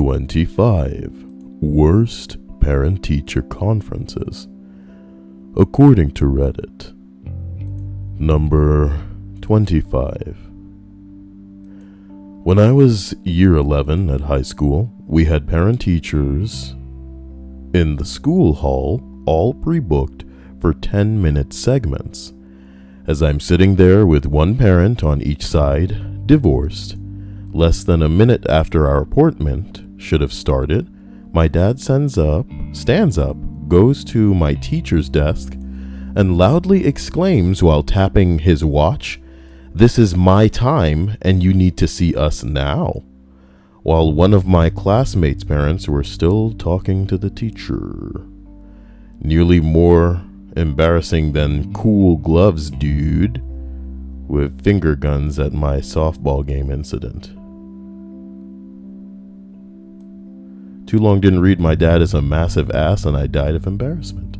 25 Worst Parent-Teacher Conferences, according to Reddit. Number 25. When I was year 11 at high school, we had parent-teachers in the school hall, all pre-booked for 10-minute segments. As I'm sitting there with one parent on each side, divorced, less than a minute after our appointment should have started, my dad stands up, goes to my teacher's desk, and loudly exclaims while tapping his watch, "This is my time and you need to see us now," while one of my classmates' parents were still talking to the teacher. Nearly more embarrassing than "cool gloves, dude," with finger guns at my softball game incident. Too long didn't read my dad is a massive ass and I died of embarrassment.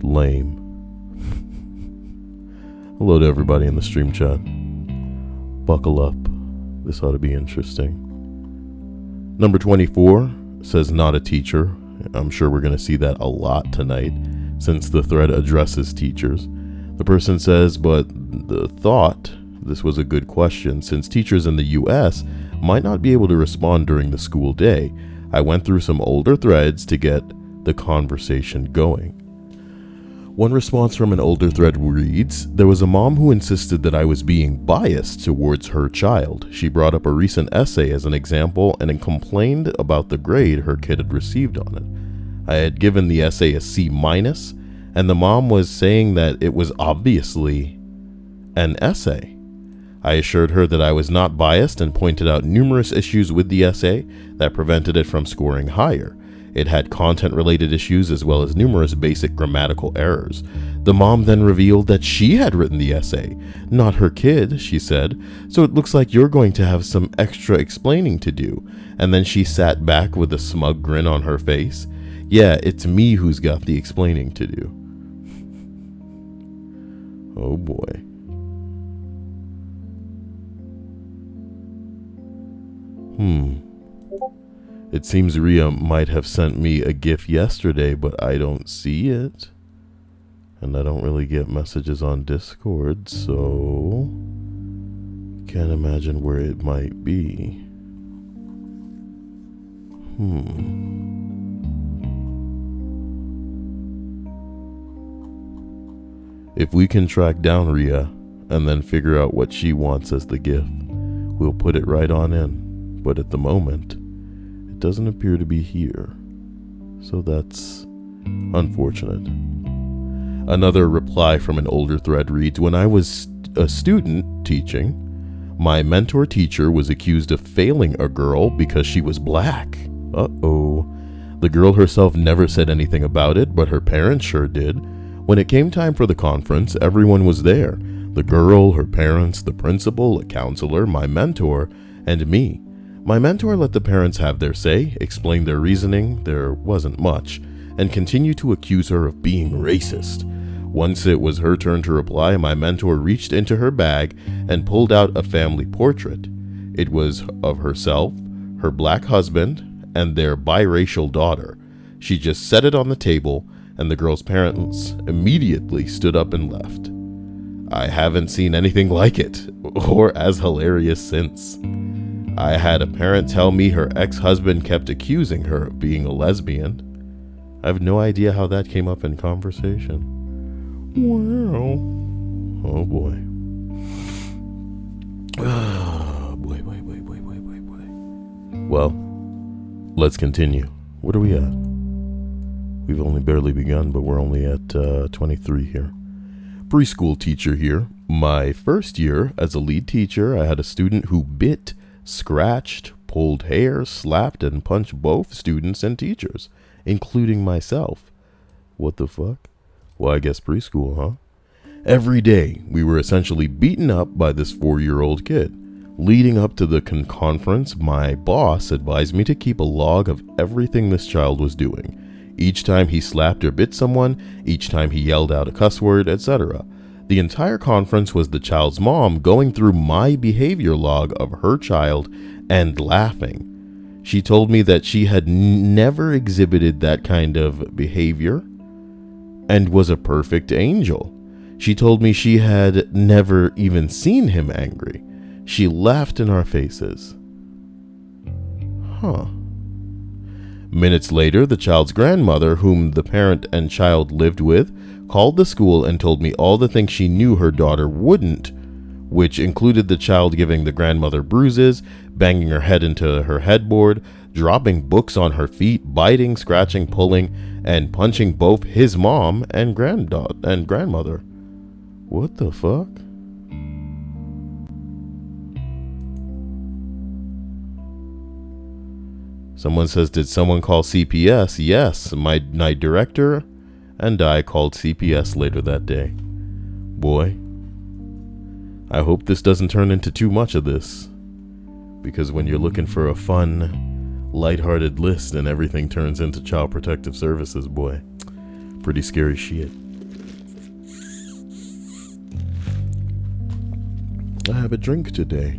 Lame. Hello to everybody in the stream chat. Buckle up. This ought to be interesting. Number 24 says not a teacher. I'm sure we're going to see that a lot tonight since the thread addresses teachers. The person says, but the thought this was a good question since teachers in the US might not be able to respond during the school day. I went through some older threads to get the conversation going. One response from an older thread reads, there was a mom who insisted that I was being biased towards her child. She brought up a recent essay as an example and complained about the grade her kid had received on it. I had given the essay a C-, and the mom was saying that it was obviously an essay. I assured her that I was not biased and pointed out numerous issues with the essay that prevented it from scoring higher. It had content-related issues as well as numerous basic grammatical errors. The mom then revealed that she had written the essay, not her kid, she said, so it looks like you're going to have some extra explaining to do. And then she sat back with a smug grin on her face. Yeah, it's me who's got the explaining to do. Oh boy. It seems Rhea might have sent me a GIF yesterday, but I don't see it. And I don't really get messages on Discord, so can't imagine where it might be. If we can track down Rhea and then figure out what she wants as the GIF, we'll put it right on in. But at the moment, it doesn't appear to be here. So that's unfortunate. Another reply from an older thread reads, when I was a student teaching, my mentor teacher was accused of failing a girl because she was black. Uh-oh. The girl herself never said anything about it, but her parents sure did. When it came time for the conference, everyone was there. The girl, her parents, the principal, a counselor, my mentor, and me. My mentor let the parents have their say, explain their reasoning, there wasn't much, and continue to accuse her of being racist. Once it was her turn to reply, my mentor reached into her bag and pulled out a family portrait. It was of herself, her black husband, and their biracial daughter. She just set it on the table, and the girl's parents immediately stood up and left. I haven't seen anything like it, or as hilarious since. I had a parent tell me her ex-husband kept accusing her of being a lesbian. I have no idea how that came up in conversation. Well, oh boy. Boy. Well, let's continue. What are we at? We've only barely begun, but we're only at 23 here. Preschool teacher here. My first year as a lead teacher, I had a student who bit, scratched, pulled hair, slapped, and punched both students and teachers, including myself. What the fuck? Well, I guess preschool, huh? Every day, we were essentially beaten up by this 4-year-old kid. Leading up to the conference, my boss advised me to keep a log of everything this child was doing. Each time he slapped or bit someone, each time he yelled out a cuss word, etc. The entire conference was the child's mom going through my behavior log of her child and laughing. She told me that she had never exhibited that kind of behavior and was a perfect angel. She told me she had never even seen him angry. She laughed in our faces. Huh. Minutes later, the child's grandmother, whom the parent and child lived with, called the school and told me all the things she knew her daughter wouldn't, which included the child giving the grandmother bruises, banging her head into her headboard, dropping books on her feet, biting, scratching, pulling, and punching both his mom and grandmother. What the fuck? Someone says, did someone call CPS? Yes, my director and I called CPS later that day. Boy, I hope this doesn't turn into too much of this, because when you're looking for a fun, lighthearted list and everything turns into Child Protective Services, boy, pretty scary shit. I have a drink today.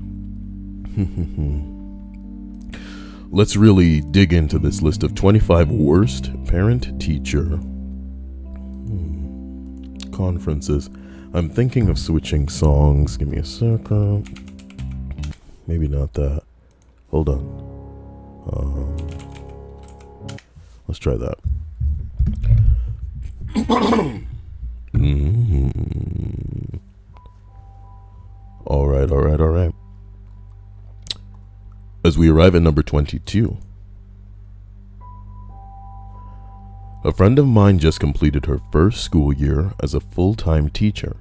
Let's really dig into this list of 25 worst parent-teacher conferences. I'm thinking of switching songs. Give me a second. Maybe not that. Hold on. Let's try that. All right. As we arrive at number 22. A friend of mine just completed her first school year as a full-time teacher.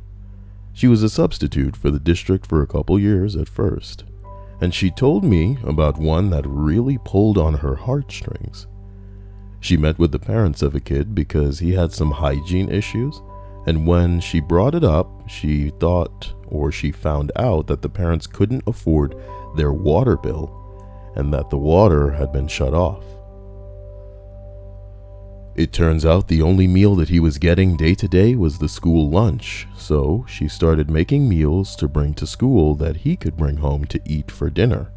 She was a substitute for the district for a couple years at first, and she told me about one that really pulled on her heartstrings. She met with the parents of a kid because he had some hygiene issues, and when she brought it up, she found out that the parents couldn't afford their water bill and that the water had been shut off. It turns out the only meal that he was getting day to day was the school lunch, so she started making meals to bring to school that he could bring home to eat for dinner,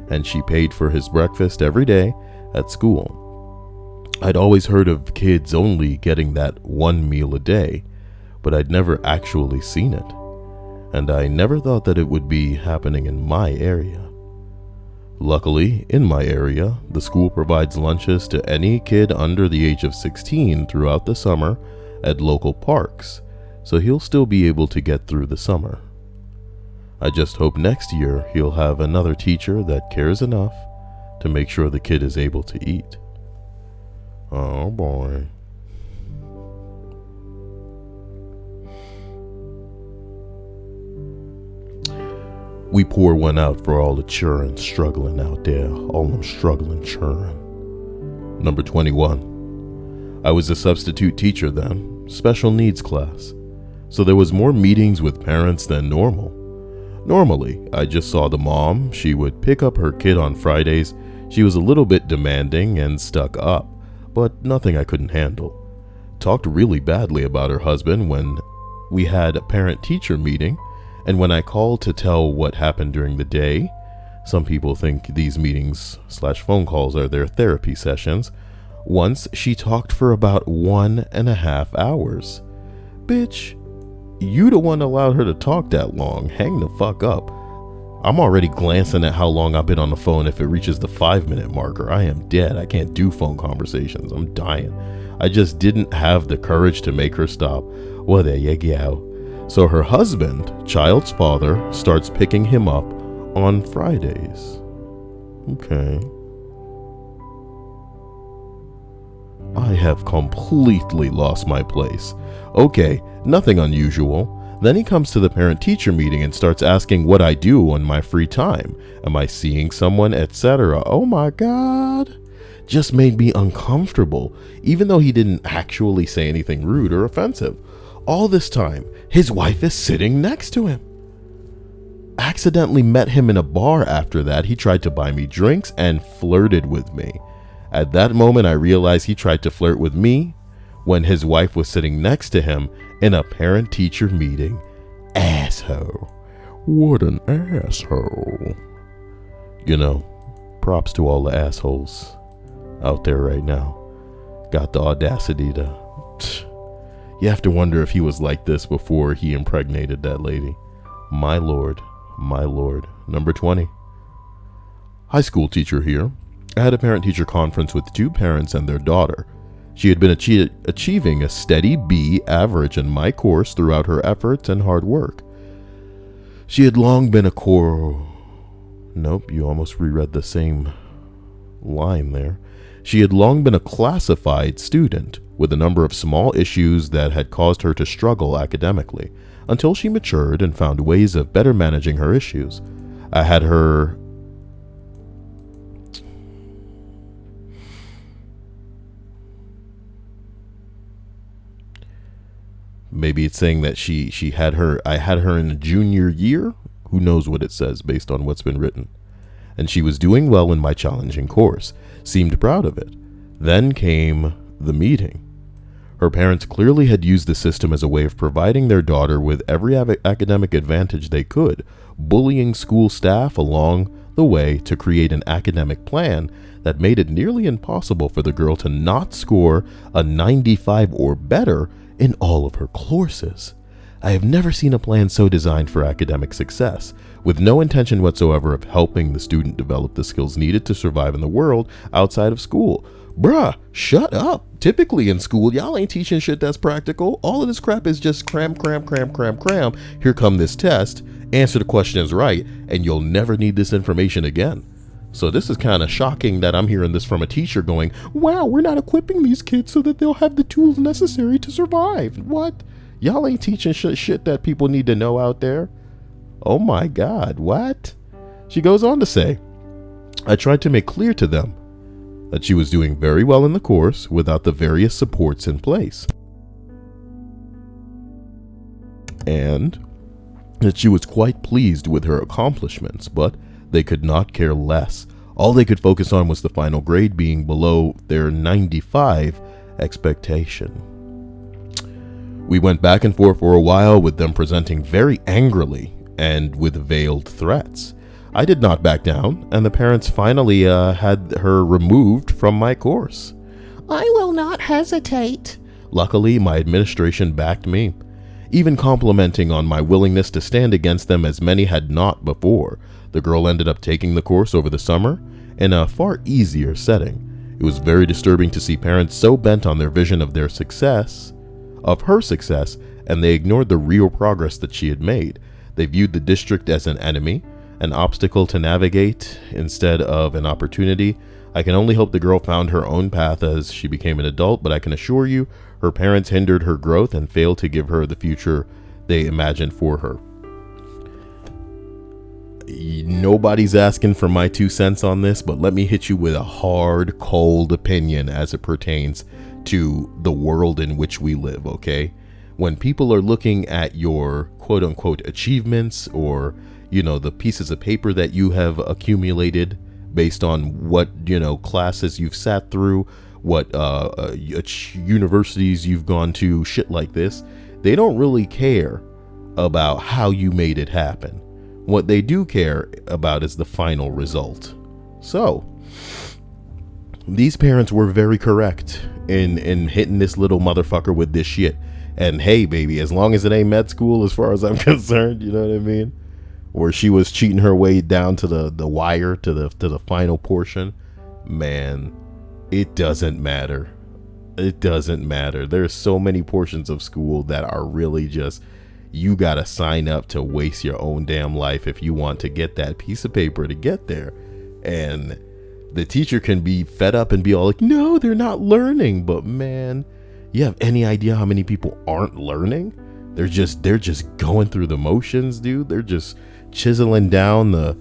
and she paid for his breakfast every day at school. I'd always heard of kids only getting that one meal a day, but I'd never actually seen it, and I never thought that it would be happening in my area. Luckily, in my area, the school provides lunches to any kid under the age of 16 throughout the summer at local parks, so he'll still be able to get through the summer. I just hope next year he'll have another teacher that cares enough to make sure the kid is able to eat. Oh boy. We pour one out for all the children struggling out there, all them struggling children. Number 21. I was a substitute teacher then, special needs class, so there was more meetings with parents than normal. Normally, I just saw the mom. She would pick up her kid on Fridays. She was a little bit demanding and stuck up, but nothing I couldn't handle. Talked really badly about her husband when we had a parent-teacher meeting. And when I called to tell what happened during the day, some people think these meetings/phone calls are their therapy sessions. Once she talked for about 1.5 hours. Bitch, you the one allowed her to talk that long. Hang the fuck up. I'm already glancing at how long I've been on the phone. If it reaches the 5-minute marker, I am dead. I can't do phone conversations. I'm dying. I just didn't have the courage to make her stop. Well, there you go. So her husband, child's father, starts picking him up on Fridays. Okay. I have completely lost my place. Okay, nothing unusual. Then he comes to the parent-teacher meeting and starts asking what I do on my free time. Am I seeing someone, etc.? Oh my God. Just made me uncomfortable, even though he didn't actually say anything rude or offensive. All this time, his wife is sitting next to him. Accidentally met him in a bar after that. He tried to buy me drinks and flirted with me. At that moment, I realized he tried to flirt with me when his wife was sitting next to him in a parent-teacher meeting. Asshole. What an asshole. You know, Props to all the assholes out there right now. Got the audacity to... You have to wonder if he was like this before he impregnated that lady. My lord, my lord. Number 20. High school teacher here. I had a parent-teacher conference with 2 parents and their daughter. She had been achieving a steady B average in my course throughout her efforts and hard work. She had long been a core... Nope, you almost reread the same line there. She had long been a classified student with a number of small issues that had caused her to struggle academically until she matured and found ways of better managing her issues. I had her... Maybe it's saying that I had her in a junior year. Who knows what it says based on what's been written. And she was doing well in my challenging course, seemed proud of it. Then came the meeting. Her parents clearly had used the system as a way of providing their daughter with every academic advantage they could, bullying school staff along the way to create an academic plan that made it nearly impossible for the girl to not score a 95 or better in all of her courses. I have never seen a plan so designed for academic success, with no intention whatsoever of helping the student develop the skills needed to survive in the world outside of school. Bruh, shut up. Typically in school, y'all ain't teaching shit that's practical. All of this crap is just cram. Here come this test, answer the questions right, and you'll never need this information again. So this is kind of shocking that I'm hearing this from a teacher going, wow, we're not equipping these kids so that they'll have the tools necessary to survive. What? Y'all ain't teaching shit that people need to know out there. Oh my God, what? She goes on to say, I tried to make clear to them that she was doing very well in the course without the various supports in place, and that she was quite pleased with her accomplishments, but they could not care less. All they could focus on was the final grade being below their 95 expectation. We went back and forth for a while, with them presenting very angrily and with veiled threats. I did not back down, and the parents finally had her removed from my course. I will not hesitate. Luckily, my administration backed me, even complimenting on my willingness to stand against them, as many had not before. The girl ended up taking the course over the summer in a far easier setting. It was very disturbing to see parents so bent on their vision of her success, and they ignored the real progress that she had made. They viewed the district as an enemy, an obstacle to navigate instead of an opportunity. I can only hope the girl found her own path as she became an adult, but I can assure you her parents hindered her growth and failed to give her the future they imagined for her. Nobody's asking for my 2 cents on this, but let me hit you with a hard, cold opinion as it pertains to the world in which we live, okay? When people are looking at your quote-unquote achievements, or, you know, the pieces of paper that you have accumulated based on what, you know, classes you've sat through, what universities you've gone to, shit like this, they don't really care about how you made it happen. What they do care about is the final result. So, these parents were very correct in hitting this little motherfucker with this shit. And hey, baby, as long as it ain't med school, as far as I'm concerned, you know what I mean? Where she was cheating her way down to the wire, to the final portion, man, it doesn't matter. It doesn't matter. There's so many portions of school that are really just, you gotta sign up to waste your own damn life if you want to get that piece of paper to get there. And the teacher can be fed up and be all like, no, they're not learning. But man, you have any idea how many people aren't learning? They're just going through the motions, dude. They're just chiseling down the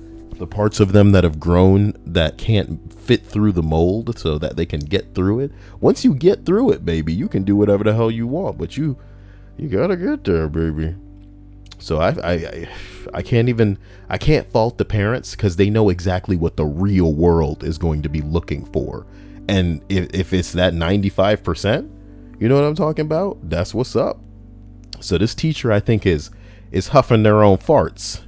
parts of them that have grown that can't fit through the mold so that they can get through it. Once you get through it, baby, you can do whatever the hell you want, but you gotta get there, baby. So I can't fault the parents, because they know exactly what the real world is going to be looking for. And if it's that 95%, you know what I'm talking about? That's what's up. So this teacher, I think, is huffing their own farts.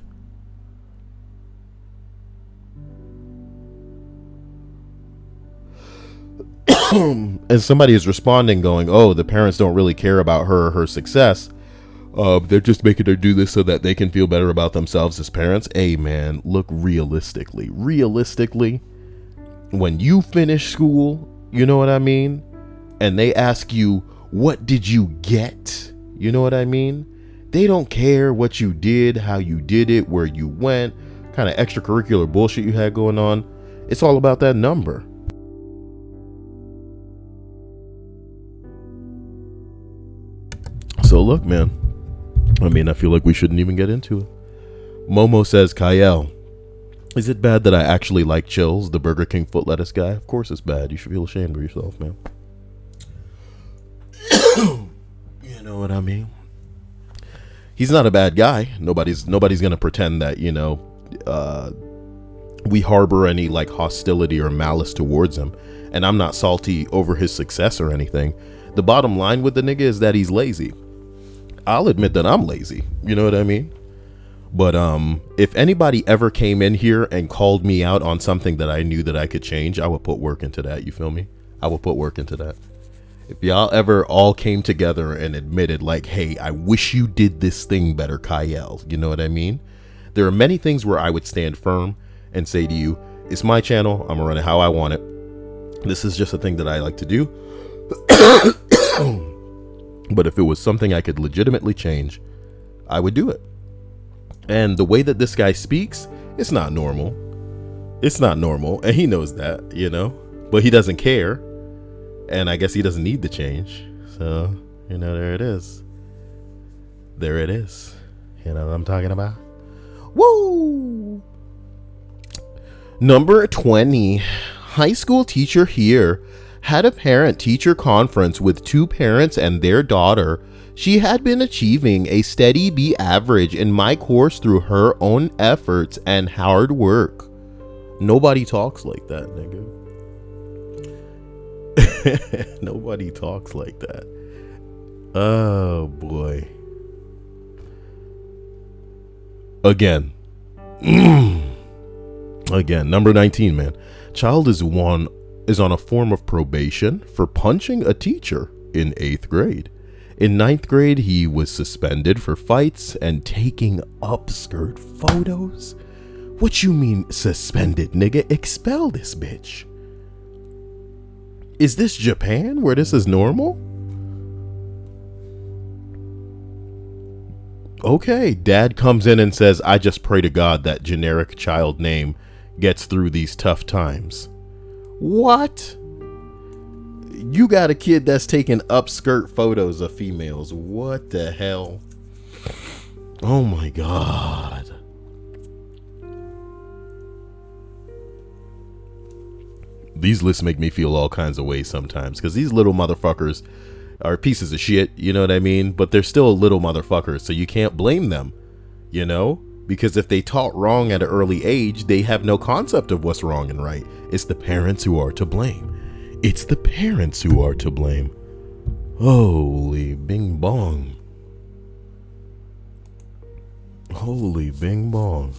and somebody is responding going, oh, the parents don't really care about her or her success. They're just making her do this so that they can feel better about themselves as parents. Hey, man, look, realistically, when you finish school, you know what I mean? And they ask you, what did you get? You know what I mean? They don't care what you did, how you did it, where you went, kind of extracurricular bullshit you had going on. It's all about that number. So look, man, I mean, I feel like we shouldn't even get into it. Momo says, Kyle, is it bad that I actually like Chills, the Burger King foot lettuce guy? Of course it's bad. You should feel ashamed of yourself, man. You know what I mean? He's not a bad guy. Nobody's gonna pretend that, you know, we harbor any like hostility or malice towards him. And I'm not salty over his success or anything. The bottom line with the nigga is that he's lazy. I'll admit that I'm lazy. You know what I mean? But if anybody ever came in here and called me out on something that I knew that I could change, I would put work into that. You feel me? I would put work into that. If y'all ever all came together and admitted like, hey, I wish you did this thing better, Kyle. You know what I mean? There are many things where I would stand firm and say to you, it's my channel. I'm gonna run it how I want it. This is just a thing that I like to do. But if it was something I could legitimately change, I would do it. And the way that this guy speaks, it's not normal. It's not normal. And he knows that, you know, but he doesn't care. And I guess he doesn't need the change. So, you know, there it is. There it is. You know what I'm talking about? Woo! Number 20. High school teacher here had a parent-teacher conference with 2 parents and their daughter. She had been achieving a steady B average in my course through her own efforts and hard work. Nobody talks like that, nigga. Nobody talks like that. Oh boy. Again. Again, number 19, man. Child is on a form of probation for punching a teacher in 8th grade. In 9th grade, he was suspended for fights and taking upskirt photos. What you mean suspended, nigga? Expel this bitch. Is this Japan where this is normal? Okay, dad comes in and says, I just pray to God that generic child name gets through these tough times. What? You got a kid that's taking upskirt photos of females. What the hell? Oh my God. These lists make me feel all kinds of ways sometimes, because these little motherfuckers are pieces of shit, you know what I mean? But they're still little motherfuckers, so you can't blame them, you know? Because if they taught wrong at an early age, they have no concept of what's wrong and right. It's the parents who are to blame. It's the parents who are to blame. Holy bing bong. Holy bing bong.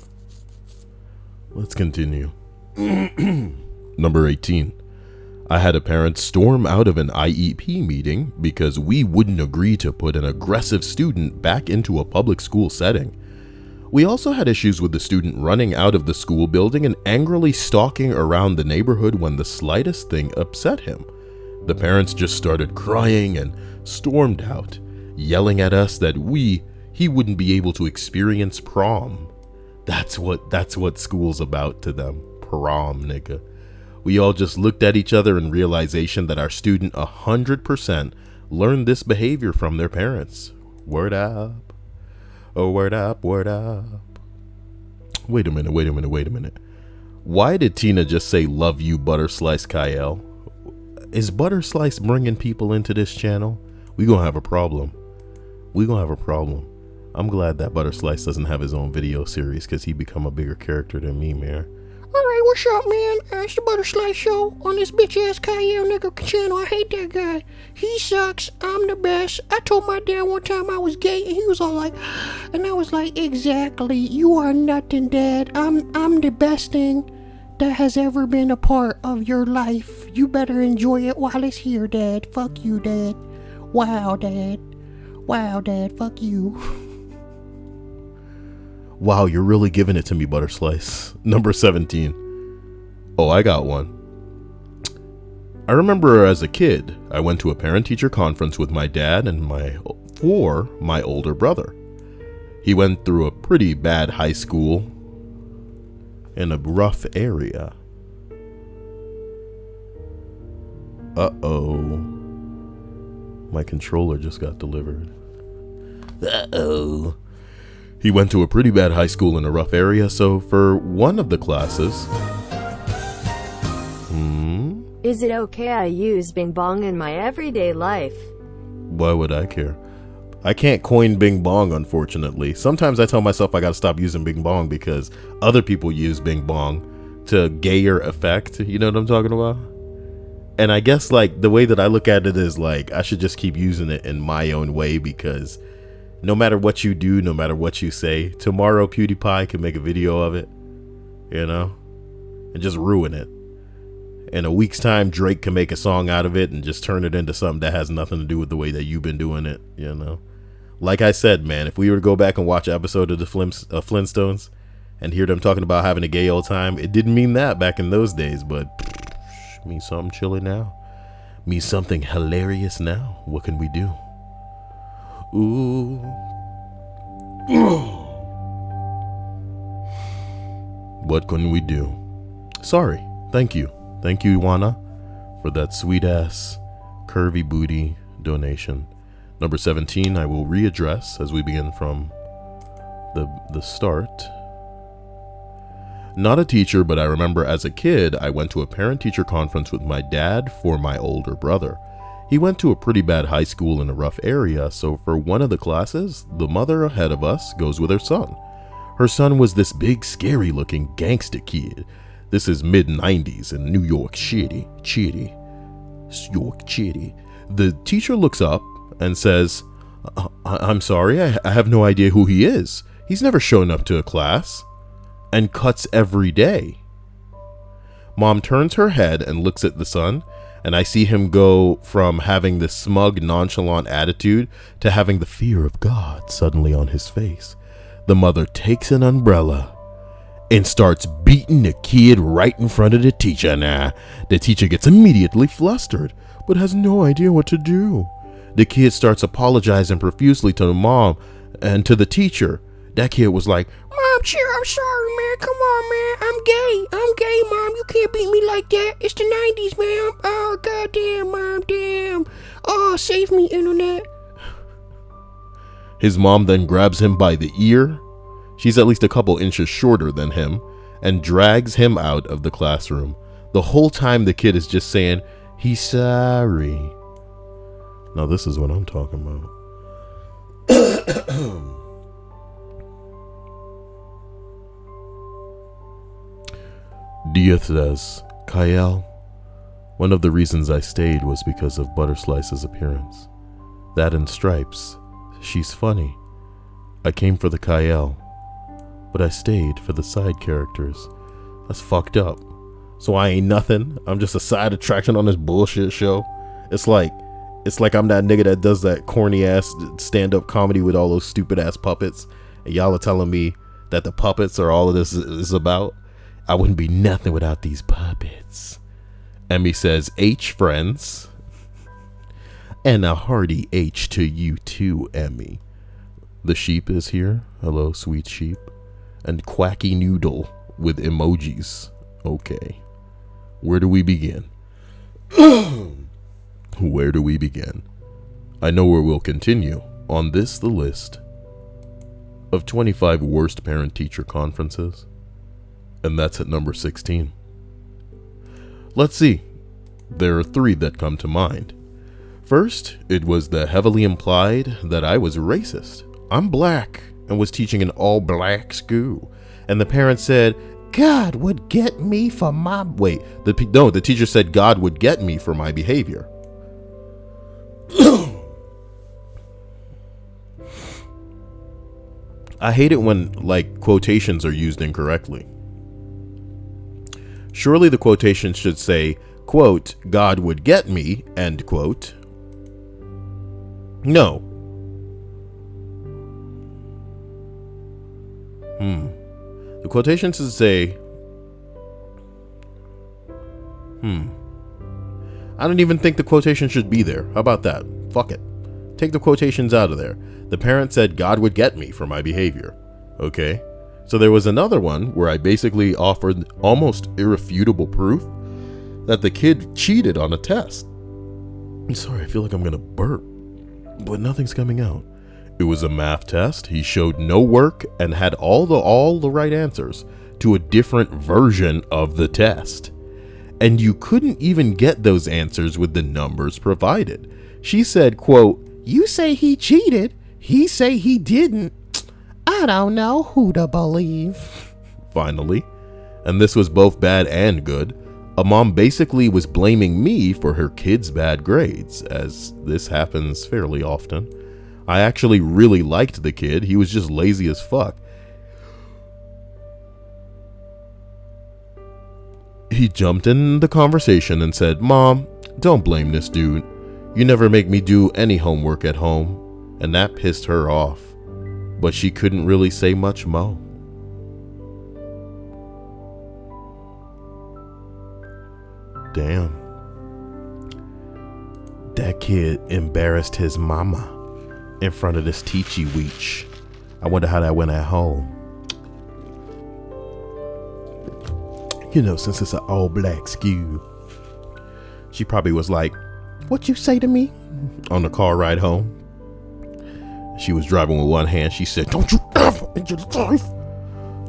Let's continue. Number 18. I had a parent storm out of an IEP meeting because we wouldn't agree to put an aggressive student back into a public school setting. We also had issues with the student running out of the school building and angrily stalking around the neighborhood when the slightest thing upset him. The parents just started crying and stormed out, yelling at us that he wouldn't be able to experience prom. That's what school's about to them. Prom, nigga. We all just looked at each other in realization that our student 100% learned this behavior from their parents. Word up. Oh, word up, word up. Wait a minute. Why did Tina just say love you, Butterslice Kyle? Is Butterslice bringing people into this channel? We gonna have a problem. I'm glad that Butterslice doesn't have his own video series, because he become a bigger character than me, man. Alright, what's up, man? It's the Butterslice Show on this bitch-ass Kyle nigga channel. I hate that guy. He sucks. I'm the best. I told my dad one time I was gay, and he was all like, and I was like, exactly. You are nothing, Dad. I'm the best thing that has ever been a part of your life. You better enjoy it while it's here, Dad. Fuck you, Dad. Wow, Dad. Wow, Dad. Fuck you. Wow, you're really giving it to me, Butterslice. Number 17. Oh, I got one. I remember as a kid, I went to a parent-teacher conference with my dad and my older brother. He went through a pretty bad high school in a rough area. Uh-oh. My controller just got delivered. Uh-oh. He went to a pretty bad high school in a rough area, so for one of the classes... Is it okay I use Bing Bong in my everyday life? Why would I care? I can't coin Bing Bong, unfortunately. Sometimes I tell myself I gotta stop using Bing Bong because other people use Bing Bong to gayer effect. You know what I'm talking about? And I guess like the way that I look at it is like I should just keep using it in my own way, because no matter what you do, no matter what you say, tomorrow PewDiePie can make a video of it, you know, and just ruin it. In a week's time, Drake can make a song out of it and just turn it into something that has nothing to do with the way that you've been doing it, you know. Like I said, man, if we were to go back and watch an episode of the Flintstones and hear them talking about having a gay old time, it didn't mean that back in those days, but means something chilly now. Means something hilarious now. What can we do? Ooh. What can we do? Sorry. Thank you. Thank you, Iwana, for that sweet-ass, curvy booty donation. Number 17, I will readdress as we begin from the start. Not a teacher, but I remember as a kid, I went to a parent-teacher conference with my dad for my older brother. He went to a pretty bad high school in a rough area, so for one of the classes, the mother ahead of us goes with her son. Her son was this big, scary-looking gangster kid. This is mid-90s in New York City. The teacher looks up and says, I'm sorry, I have no idea who he is. He's never shown up to a class. And cuts every day. Mom turns her head and looks at the son, and I see him go from having this smug, nonchalant attitude to having the fear of God suddenly on his face. The mother takes an umbrella and starts beating the kid right in front of the teacher. The teacher gets immediately flustered, but has no idea what to do. The kid starts apologizing profusely to the mom and to the teacher. That kid was like, Mom, cheer, I'm sorry, man. Come on, man. I'm gay, Mom. You can't beat me like that. It's the 90s, man. Oh, goddamn, Mom, damn. Oh, save me, internet. His mom then grabs him by the ear. She's at least a couple inches shorter than him and drags him out of the classroom. The whole time the kid is just saying, he's sorry. Now this is what I'm talking about. Dia says, Kyle, one of the reasons I stayed was because of Butterslice's appearance. That and Stripes. She's funny. I came for the Kyle, but I stayed for the side characters. That's fucked up. So I ain't nothing. I'm just a side attraction on this bullshit show. It's like I'm that nigga that does that corny ass stand-up comedy with all those stupid ass puppets, and y'all are telling me that the puppets are all of this is about. I wouldn't be nothing without these puppets. Emmy says, H friends. And a hearty H to you too, Emmy. The sheep is here. Hello, sweet sheep. And Quacky Noodle with emojis. Okay. Where do we begin? Where do we begin? I know where we'll continue. On this, the list of 25 worst parent-teacher conferences. And that's at number 16. Let's see. There are 3 that come to mind. First, it was the heavily implied that I was racist. I'm black and was teaching an all-black school. And the parent said, God would get me for my... the teacher said God would get me for my behavior. I hate it when, like, quotations are used incorrectly. Surely the quotation should say, quote, God would get me, end quote. No. The quotations say, I don't even think the quotation should be there. How about that? Fuck it. Take the quotations out of there. The parent said God would get me for my behavior. Okay? So there was another one where I basically offered almost irrefutable proof that the kid cheated on a test. I'm sorry, I feel like I'm gonna burp, but nothing's coming out. It was a math test. He showed no work and had all the right answers to a different version of the test. And you couldn't even get those answers with the numbers provided. She said, quote, You say he cheated. He say he didn't. I don't know who to believe. Finally, and this was both bad and good, a mom basically was blaming me for her kid's bad grades, as this happens fairly often. I actually really liked the kid. He was just lazy as fuck. He jumped in the conversation and said, Mom, don't blame this dude. You never make me do any homework at home. And that pissed her off. But she couldn't really say much more. Damn. That kid embarrassed his mama in front of this teachy weech. I wonder how that went at home. You know, since it's an all black school. She probably was like, What you say to me? On the car ride home. She was driving with one hand. She said, Don't you ever in your life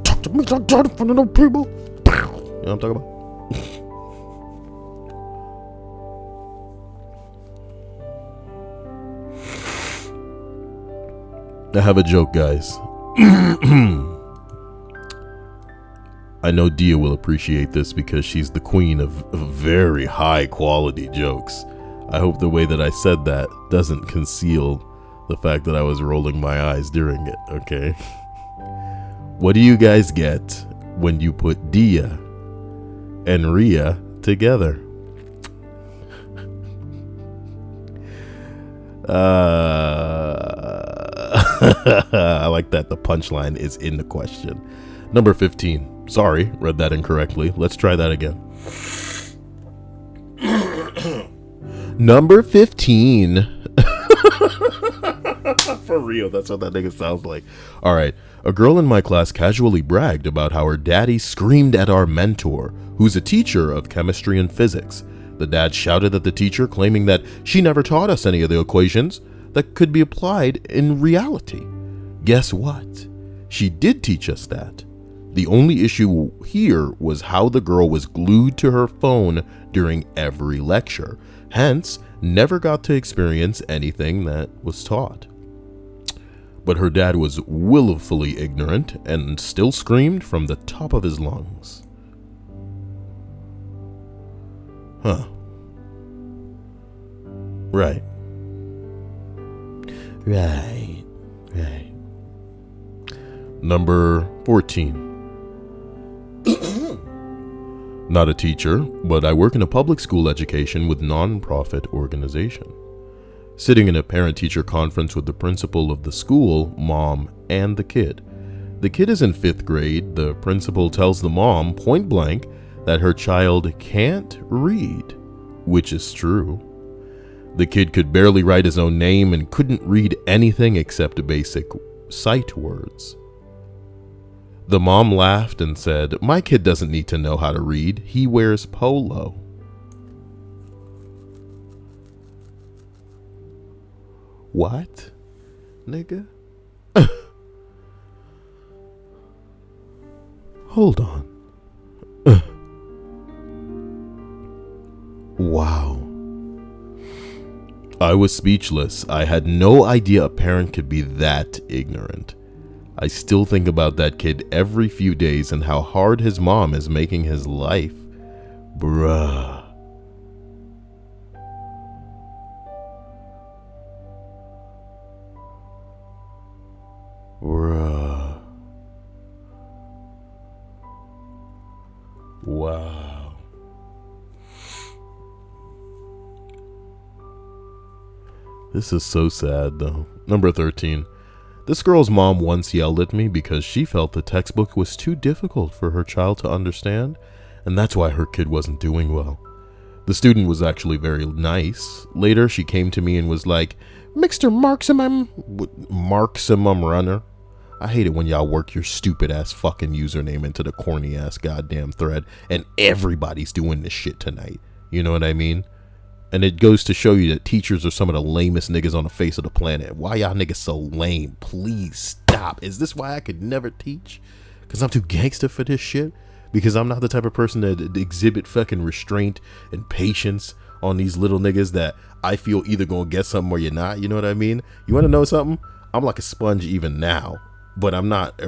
talk to me like that in front of no people. You know what I'm talking about? I have a joke, guys. I know Dia will appreciate this because she's the queen of very high quality jokes. I hope the way that I said that doesn't conceal the fact that I was rolling my eyes during it, okay? What do you guys get when you put Dia and Rhea together? I like that the punchline is in the question. Number 15. Sorry, read that incorrectly. Let's try that again. Number 15. For real, that's what that nigga sounds like. All right. A girl in my class casually bragged about how her daddy screamed at our mentor, who's a teacher of chemistry and physics. The dad shouted at the teacher, claiming that she never taught us any of the equations that could be applied in reality. Guess what? She did teach us that. The only issue here was how the girl was glued to her phone during every lecture, hence never got to experience anything that was taught. But her dad was willfully ignorant and still screamed from the top of his lungs. Huh. Right. Number 14. Not a teacher, but I work in a public school education with non-profit organization. Sitting in a parent-teacher conference with the principal of the school, mom, and the kid. The kid is in 5th grade. The principal tells the mom point blank that her child can't read, which is true. The kid could barely write his own name and couldn't read anything except basic sight words. The mom laughed and said, "My kid doesn't need to know how to read. He wears polo." What? Nigga? Hold on. Wow. I was speechless. I had no idea a parent could be that ignorant. I still think about that kid every few days and how hard his mom is making his life. Bruh. Bruh. Wow. This is so sad, though. Number 13. This girl's mom once yelled at me because she felt the textbook was too difficult for her child to understand, and that's why her kid wasn't doing well. The student was actually very nice. Later, she came to me and was like, Mr. Marximum Runner. I hate it when y'all work your stupid ass fucking username into the corny ass goddamn thread, and everybody's doing this shit tonight. You know what I mean? And it goes to show you that teachers are some of the lamest niggas on the face of the planet. Why y'all niggas so lame? Please stop. Is this why I could never teach? Because I'm too gangster for this shit? Because I'm not the type of person that exhibit fucking restraint and patience on these little niggas that I feel either gonna get something or you're not. You know what I mean? You want to know something? I'm like a sponge even now. But I'm not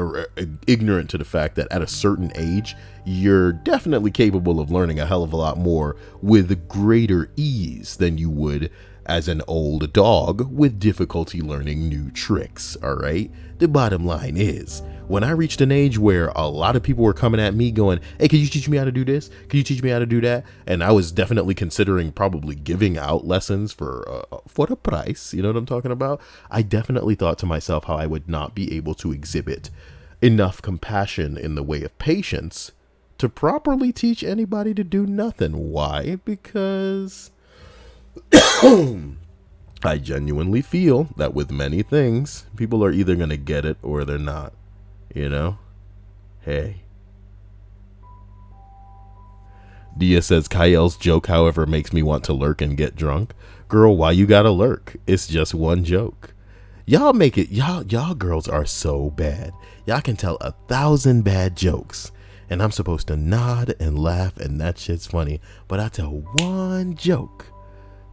ignorant to the fact that at a certain age, you're definitely capable of learning a hell of a lot more with greater ease than you would as an old dog with difficulty learning new tricks, all right? The bottom line is, when I reached an age where a lot of people were coming at me going, hey, can you teach me how to do this? Can you teach me how to do that? And I was definitely considering probably giving out lessons for the price. You know what I'm talking about? I definitely thought to myself how I would not be able to exhibit enough compassion in the way of patience to properly teach anybody to do nothing. Why? Because I genuinely feel that with many things, people are either going to get it or they're not. You know? Hey. Dia says, Kyle's joke, however, makes me want to lurk and get drunk. Girl, why you gotta lurk? It's just one joke. Y'all make it, y'all girls are so bad. Y'all can tell 1,000 bad jokes. And I'm supposed to nod and laugh and that shit's funny. But I tell one joke.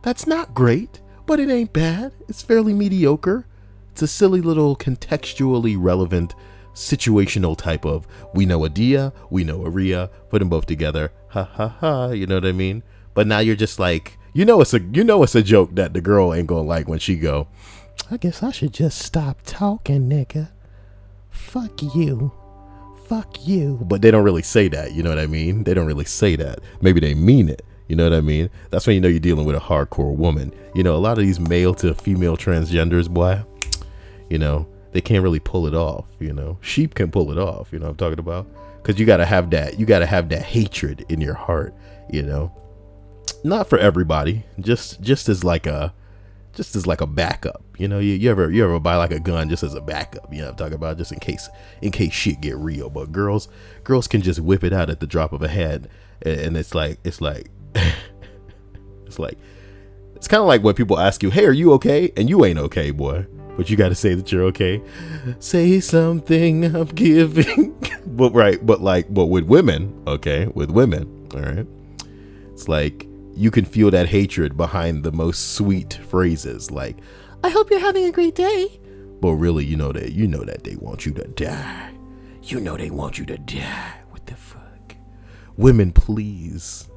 That's not great, but it ain't bad. It's fairly mediocre. It's a silly little contextually relevant situational type of, we know a Dia, we know a Rhea, put them both together, ha ha ha, you know what I mean? But now you're just like, it's a joke that the girl ain't gonna like when she go, I guess I should just stop talking, nigga. Fuck you. But they don't really say that, you know what I mean? They don't really say that. Maybe they mean it, you know what I mean? That's when you know you're dealing with a hardcore woman. You know, a lot of these male to female transgenders, boy, you know, they can't really pull it off, you know. Sheep can pull it off, you know what I'm talking about? Because you gotta have that hatred in your heart, you know. Not for everybody, just as like a backup, you know. You ever buy like a gun just as a backup, you know what I'm talking about, just in case shit get real. But girls can just whip it out at the drop of a hat, and it's kind of like when people ask you, hey, are you okay? And you ain't okay, boy. But you got to say that you're okay. Say something, I'm giving. but with women, okay, all right, it's like you can feel that hatred behind the most sweet phrases, like, I hope you're having a great day. But really, you know that they want you to die. You know they want you to die. What the fuck? Women, please.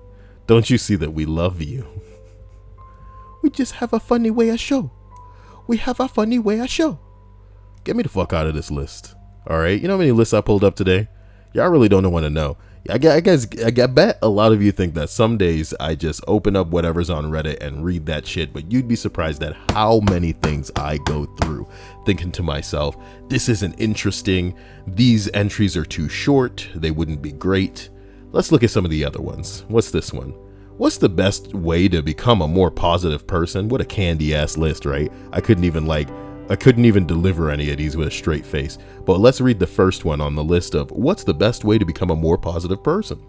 Don't you see that we love you? We just have a funny way of show. Get me the fuck out of this list. All right. You know how many lists I pulled up today? Y'all really don't want to know. I bet a lot of you think that some days I just open up whatever's on Reddit and read that shit, but you'd be surprised at how many things I go through thinking to myself, this isn't interesting. These entries are too short. They wouldn't be great. Let's look at some of the other ones. What's this one? What's the best way to become a more positive person? What a candy ass list, right? I couldn't even deliver any of these with a straight face. But let's read the first one on the list of what's the best way to become a more positive person.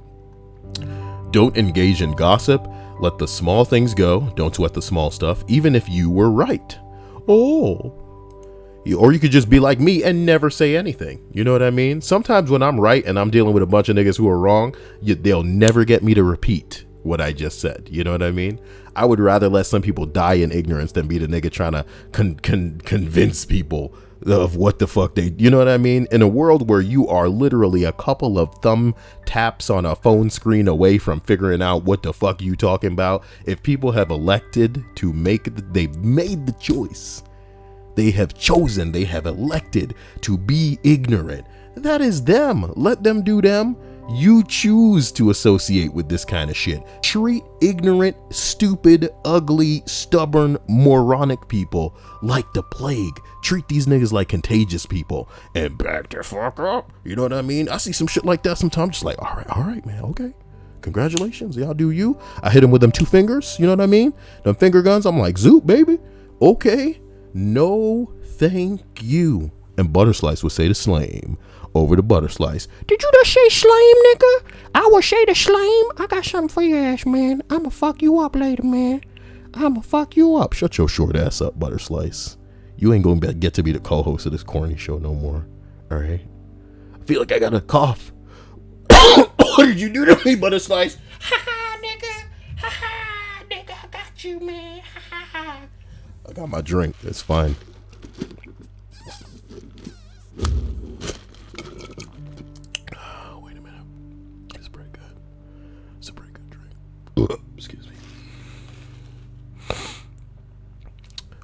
Don't engage in gossip. Let the small things go. Don't sweat the small stuff, even if you were right. Or you could just be like me and never say anything. You know what I mean? Sometimes when I'm right and I'm dealing with a bunch of niggas who are wrong, they'll never get me to repeat what I just said. You know what I mean? I would rather let some people die in ignorance than be the nigga trying to convince people of what the fuck they, you know what I mean? In a world where you are literally a couple of thumb taps on a phone screen away from figuring out what the fuck you talking about, if people have elected to they've made the choice, they have elected to be ignorant, that is them. Let them do them. You choose to associate with this kind of shit. Treat ignorant, stupid, ugly, stubborn, moronic people like the plague. Treat these niggas like contagious people and back the fuck up. You know what I mean? I see some shit like that sometimes. Just like, all right, man, okay. Congratulations, y'all do you. I hit him with them 2 fingers. You know what I mean? Them finger guns. I'm like, zoop, baby. Okay. No, thank you. And Butterslice would say the slame. Over to Butterslice. Did you just say slame, nigga? I will say the slame. I got something for your ass, man. I'ma fuck you up later, man. I'ma fuck you up. Shut your short ass up, Butterslice. You ain't gonna get to be the co-host of this corny show no more. All right? I feel like I got a cough. What did you do to me, Butterslice? Ha ha, nigga. Ha ha, nigga. I got you, man. Ha ha ha. I got my drink. It's fine. Excuse me.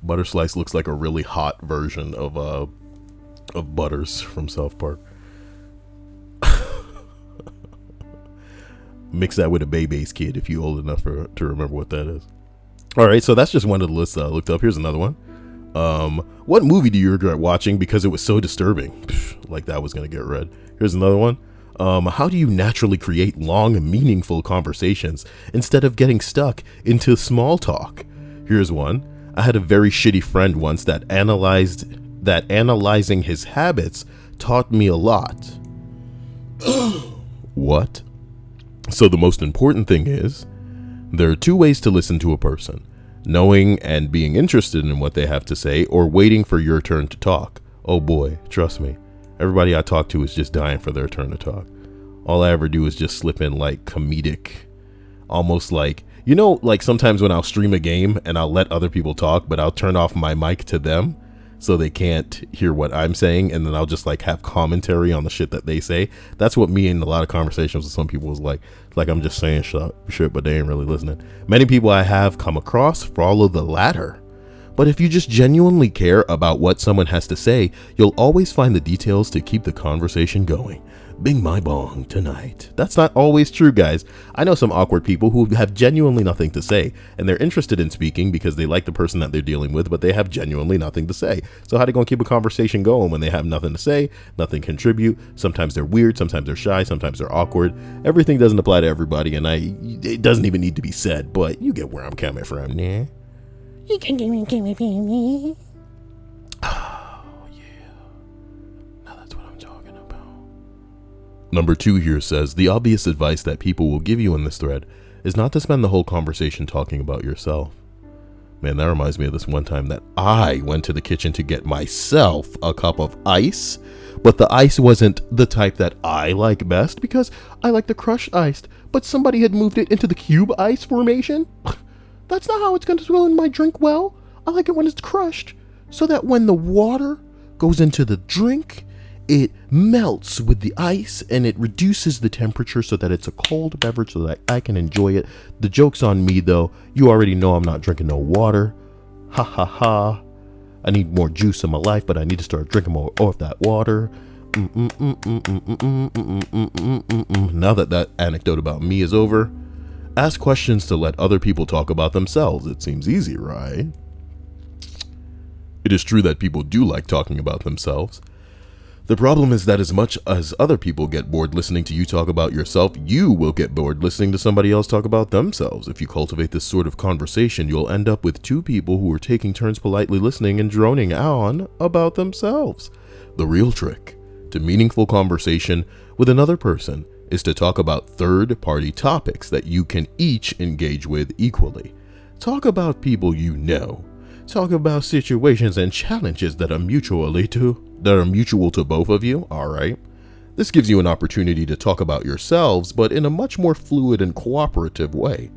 Butterslice looks like a really hot version of Butters from South Park. Mix that with a Bebe's Kid if you're old enough to remember what that is. All right, so that's just one of the lists I looked up. Here's another one. What movie do you regret watching because it was so disturbing? Like that was gonna get read. Here's another one. How do you naturally create long and meaningful conversations instead of getting stuck into small talk? Here's one. I had a very shitty friend once that analyzing his habits taught me a lot. What? So the most important thing is, there are 2 ways to listen to a person: knowing and being interested in what they have to say, or waiting for your turn to talk. Oh boy, trust me. Everybody I talk to is just dying for their turn to talk. All I ever do is just slip in like comedic, almost like, you know, like sometimes when I'll stream a game and I'll let other people talk, but I'll turn off my mic to them so they can't hear what I'm saying, and then I'll just like have commentary on the shit that they say. That's what me and a lot of conversations with some people is like I'm just saying shit, but they ain't really listening. Many people I have come across follow the latter. But if you just genuinely care about what someone has to say, you'll always find the details to keep the conversation going. Bing my bong tonight. That's not always true, guys. I know some awkward people who have genuinely nothing to say, and they're interested in speaking because they like the person that they're dealing with, but they have genuinely nothing to say. So how are they going to keep a conversation going when they have nothing to say, nothing contribute? Sometimes they're weird, sometimes they're shy, sometimes they're awkward. Everything doesn't apply to everybody, and it doesn't even need to be said, but you get where I'm coming from, yeah? You can give me. Oh, yeah. Now that's what I'm talking about. Number 2 here says, the obvious advice that people will give you in this thread is not to spend the whole conversation talking about yourself. Man, that reminds me of this one time that I went to the kitchen to get myself a cup of ice, but the ice wasn't the type that I like best because I like the crushed iced, but somebody had moved it into the cube ice formation. That's not how it's going to go in my drink well. I like it when it's crushed, so that when the water goes into the drink, it melts with the ice and it reduces the temperature so that it's a cold beverage so that I can enjoy it. The joke's on me though. You already know I'm not drinking no water. Ha ha ha. I need more juice in my life, but I need to start drinking more of that water. Now that anecdote about me is over, ask questions to let other people talk about themselves. It seems easy, right? It is true that people do like talking about themselves. The problem is that as much as other people get bored listening to you talk about yourself, you will get bored listening to somebody else talk about themselves. If you cultivate this sort of conversation, you'll end up with 2 people who are taking turns politely listening and droning on about themselves. The real trick to meaningful conversation with another person is to talk about third-party topics that you can each engage with equally. Talk about people you know. Talk about situations and challenges that are mutual to both of you. All right. This gives you an opportunity to talk about yourselves, but in a much more fluid and cooperative way.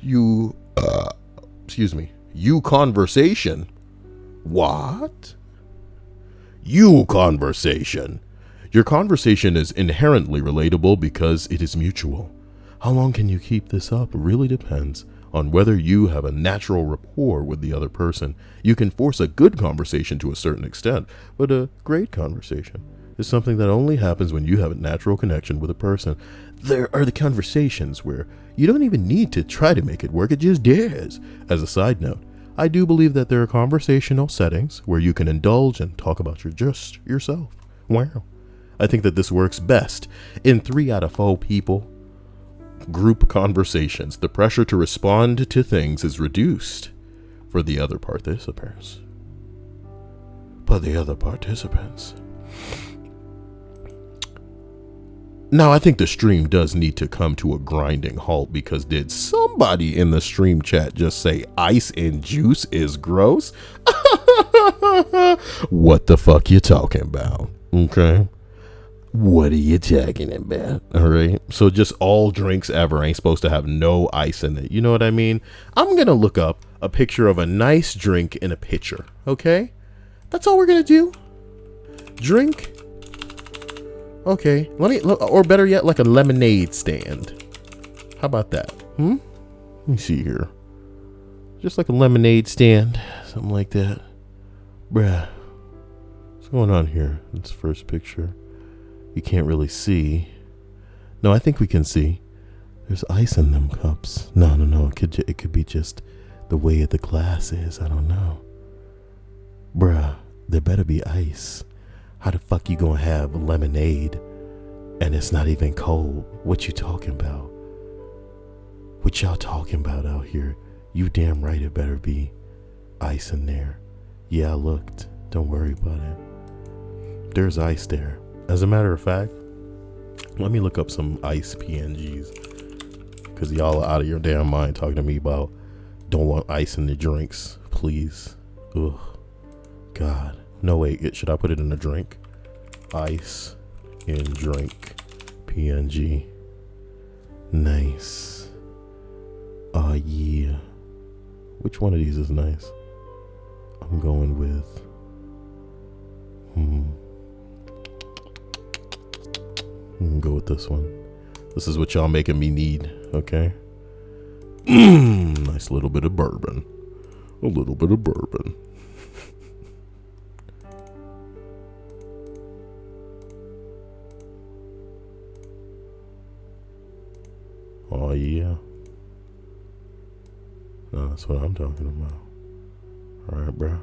You conversation. What? You conversation. Your conversation is inherently relatable because it is mutual. How long can you keep this up really depends on whether you have a natural rapport with the other person. You can force a good conversation to a certain extent, but a great conversation is something that only happens when you have a natural connection with a person. There are the conversations where you don't even need to try to make it work, it just does. As a side note, I do believe that there are conversational settings where you can indulge and talk about just yourself. Wow. I think that this works best in 3 out of 4 people. Group conversations. The pressure to respond to things is reduced for the other participants. Now, I think the stream does need to come to a grinding halt, because did somebody in the stream chat just say ice and juice is gross? What the fuck you talking about? Okay. What are you talking about? All right. So just all drinks ever ain't supposed to have no ice in it. You know what I mean? I'm going to look up a picture of a nice drink in a pitcher. Okay. That's all we're going to do. Drink. Okay. Or better yet, like a lemonade stand. How about that? Let me see here. Just like a lemonade stand. Something like that. Bruh. What's going on here? This first picture. You can't really see. No, I think we can see. There's ice in them cups. No. It could be just the way the glass is. I don't know. Bruh, there better be ice. How the fuck you gonna have lemonade and it's not even cold? What you talking about? What y'all talking about out here? You damn right it better be ice in there. Yeah, I looked. Don't worry about it. There's ice there. As a matter of fact, let me look up some ice PNGs, because y'all are out of your damn mind talking to me about don't want ice in the drinks, please. Ugh. God. No, wait. Should I put it in a drink? Ice in drink. PNG. Nice. Oh, yeah. Which one of these is nice? I'm going with... I'm gonna go with this one. This is what y'all making me need, okay? Nice little bit of bourbon. A little bit of bourbon. Oh, yeah. No, that's what I'm talking about. Alright, bro.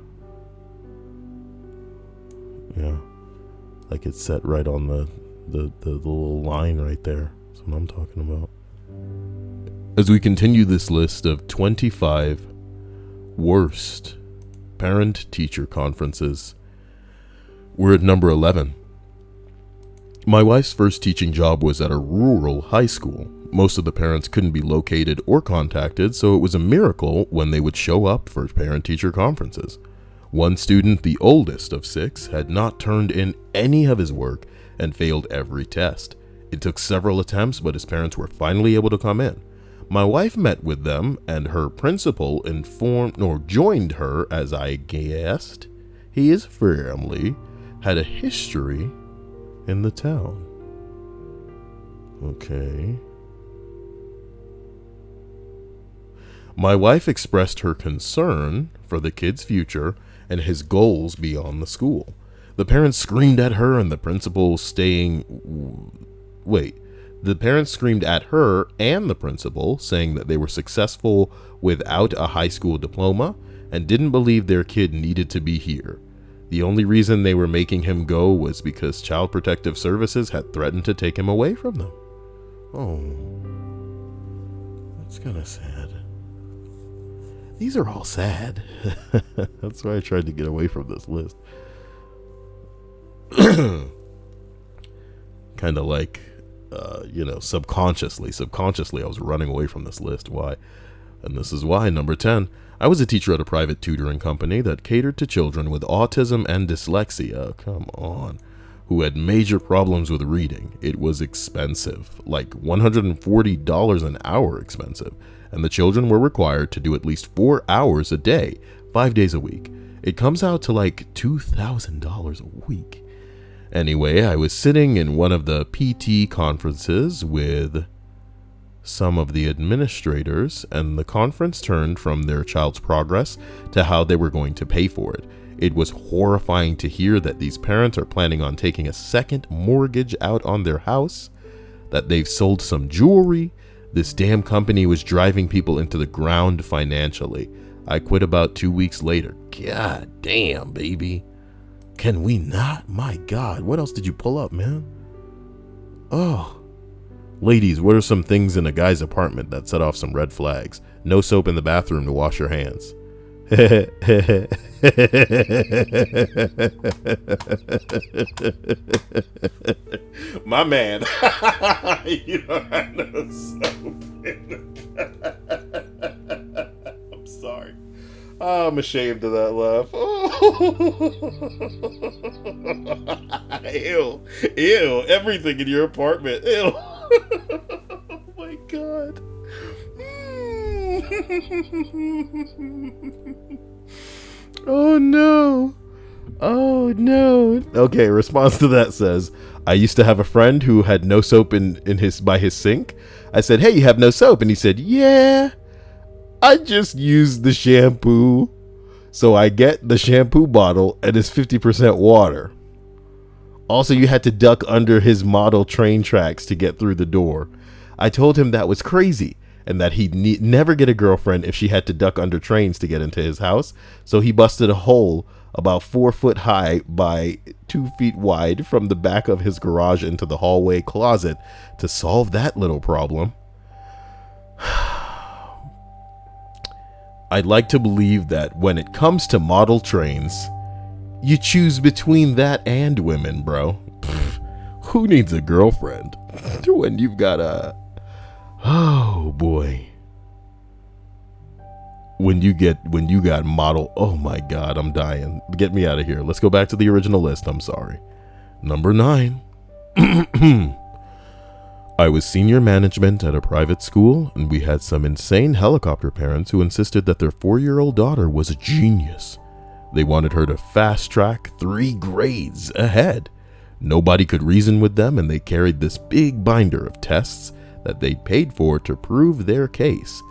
Yeah. Like it's set right on the little line right there. That's what I'm talking about. As we continue this list of 25 worst parent-teacher conferences, we're at number 11. My wife's first teaching job was at a rural high school. Most of the parents couldn't be located or contacted, so it was a miracle when they would show up for parent-teacher conferences. One student, the oldest of 6, had not turned in any of his work and failed every test. It took several attempts, but his parents were finally able to come in. My wife met with them, and her principal joined her as I guessed. His family had a history in the town. Okay. My wife expressed her concern for the kid's future and his goals beyond the school. The parents screamed at her and the principal The parents screamed at her and the principal, saying that they were successful without a high school diploma and didn't believe their kid needed to be here. The only reason they were making him go was because Child Protective Services had threatened to take him away from them. Oh, that's kind of sad. These are all sad. That's why I tried to get away from this list. Kind of like, subconsciously I was running away from this list. Why? And this is why. Number 10. I was a teacher at a private tutoring company that catered to children with autism and dyslexia. Come on. Who had major problems with reading. It was expensive, like $140 an hour expensive. And the children were required to do at least 4 hours a day, 5 days a week. It comes out to like $2,000 a week. Anyway, I was sitting in one of the PT conferences with some of the administrators, and the conference turned from their child's progress to how they were going to pay for it. It was horrifying to hear that these parents are planning on taking a second mortgage out on their house, that they've sold some jewelry. This damn company was driving people into the ground financially. I quit about 2 weeks later. God damn, baby. Can we not? My God, what else did you pull up, man? Oh. Ladies, what are some things in a guy's apartment that set off some red flags? No soap in the bathroom to wash your hands. My man. You don't have no soap in the I'm sorry. Oh, I'm ashamed of that laugh. Ew. Ew. Everything in your apartment. Ew. Oh my God. Oh no. Oh no. Okay, response to that says, I used to have a friend who had no soap by his sink. I said, hey, you have no soap? And he said, yeah, I just used the shampoo. So I get the shampoo bottle and it's 50% water. Also, you had to duck under his model train tracks to get through the door. I told him that was crazy and that he'd never get a girlfriend if she had to duck under trains to get into his house. So he busted a hole about 4 foot high by 2 feet wide from the back of his garage into the hallway closet to solve that little problem. I'd like to believe that when it comes to model trains, you choose between that and women, bro. Who needs a girlfriend when you've got a... Oh boy. When you got model... Oh my God, I'm dying. Get me out of here. Let's go back to the original list. I'm sorry. Number 9. I was senior management at a private school, and we had some insane helicopter parents who insisted that their 4-year-old daughter was a genius. They wanted her to fast track 3 grades ahead. Nobody could reason with them, and they carried this big binder of tests that they'd paid for to prove their case.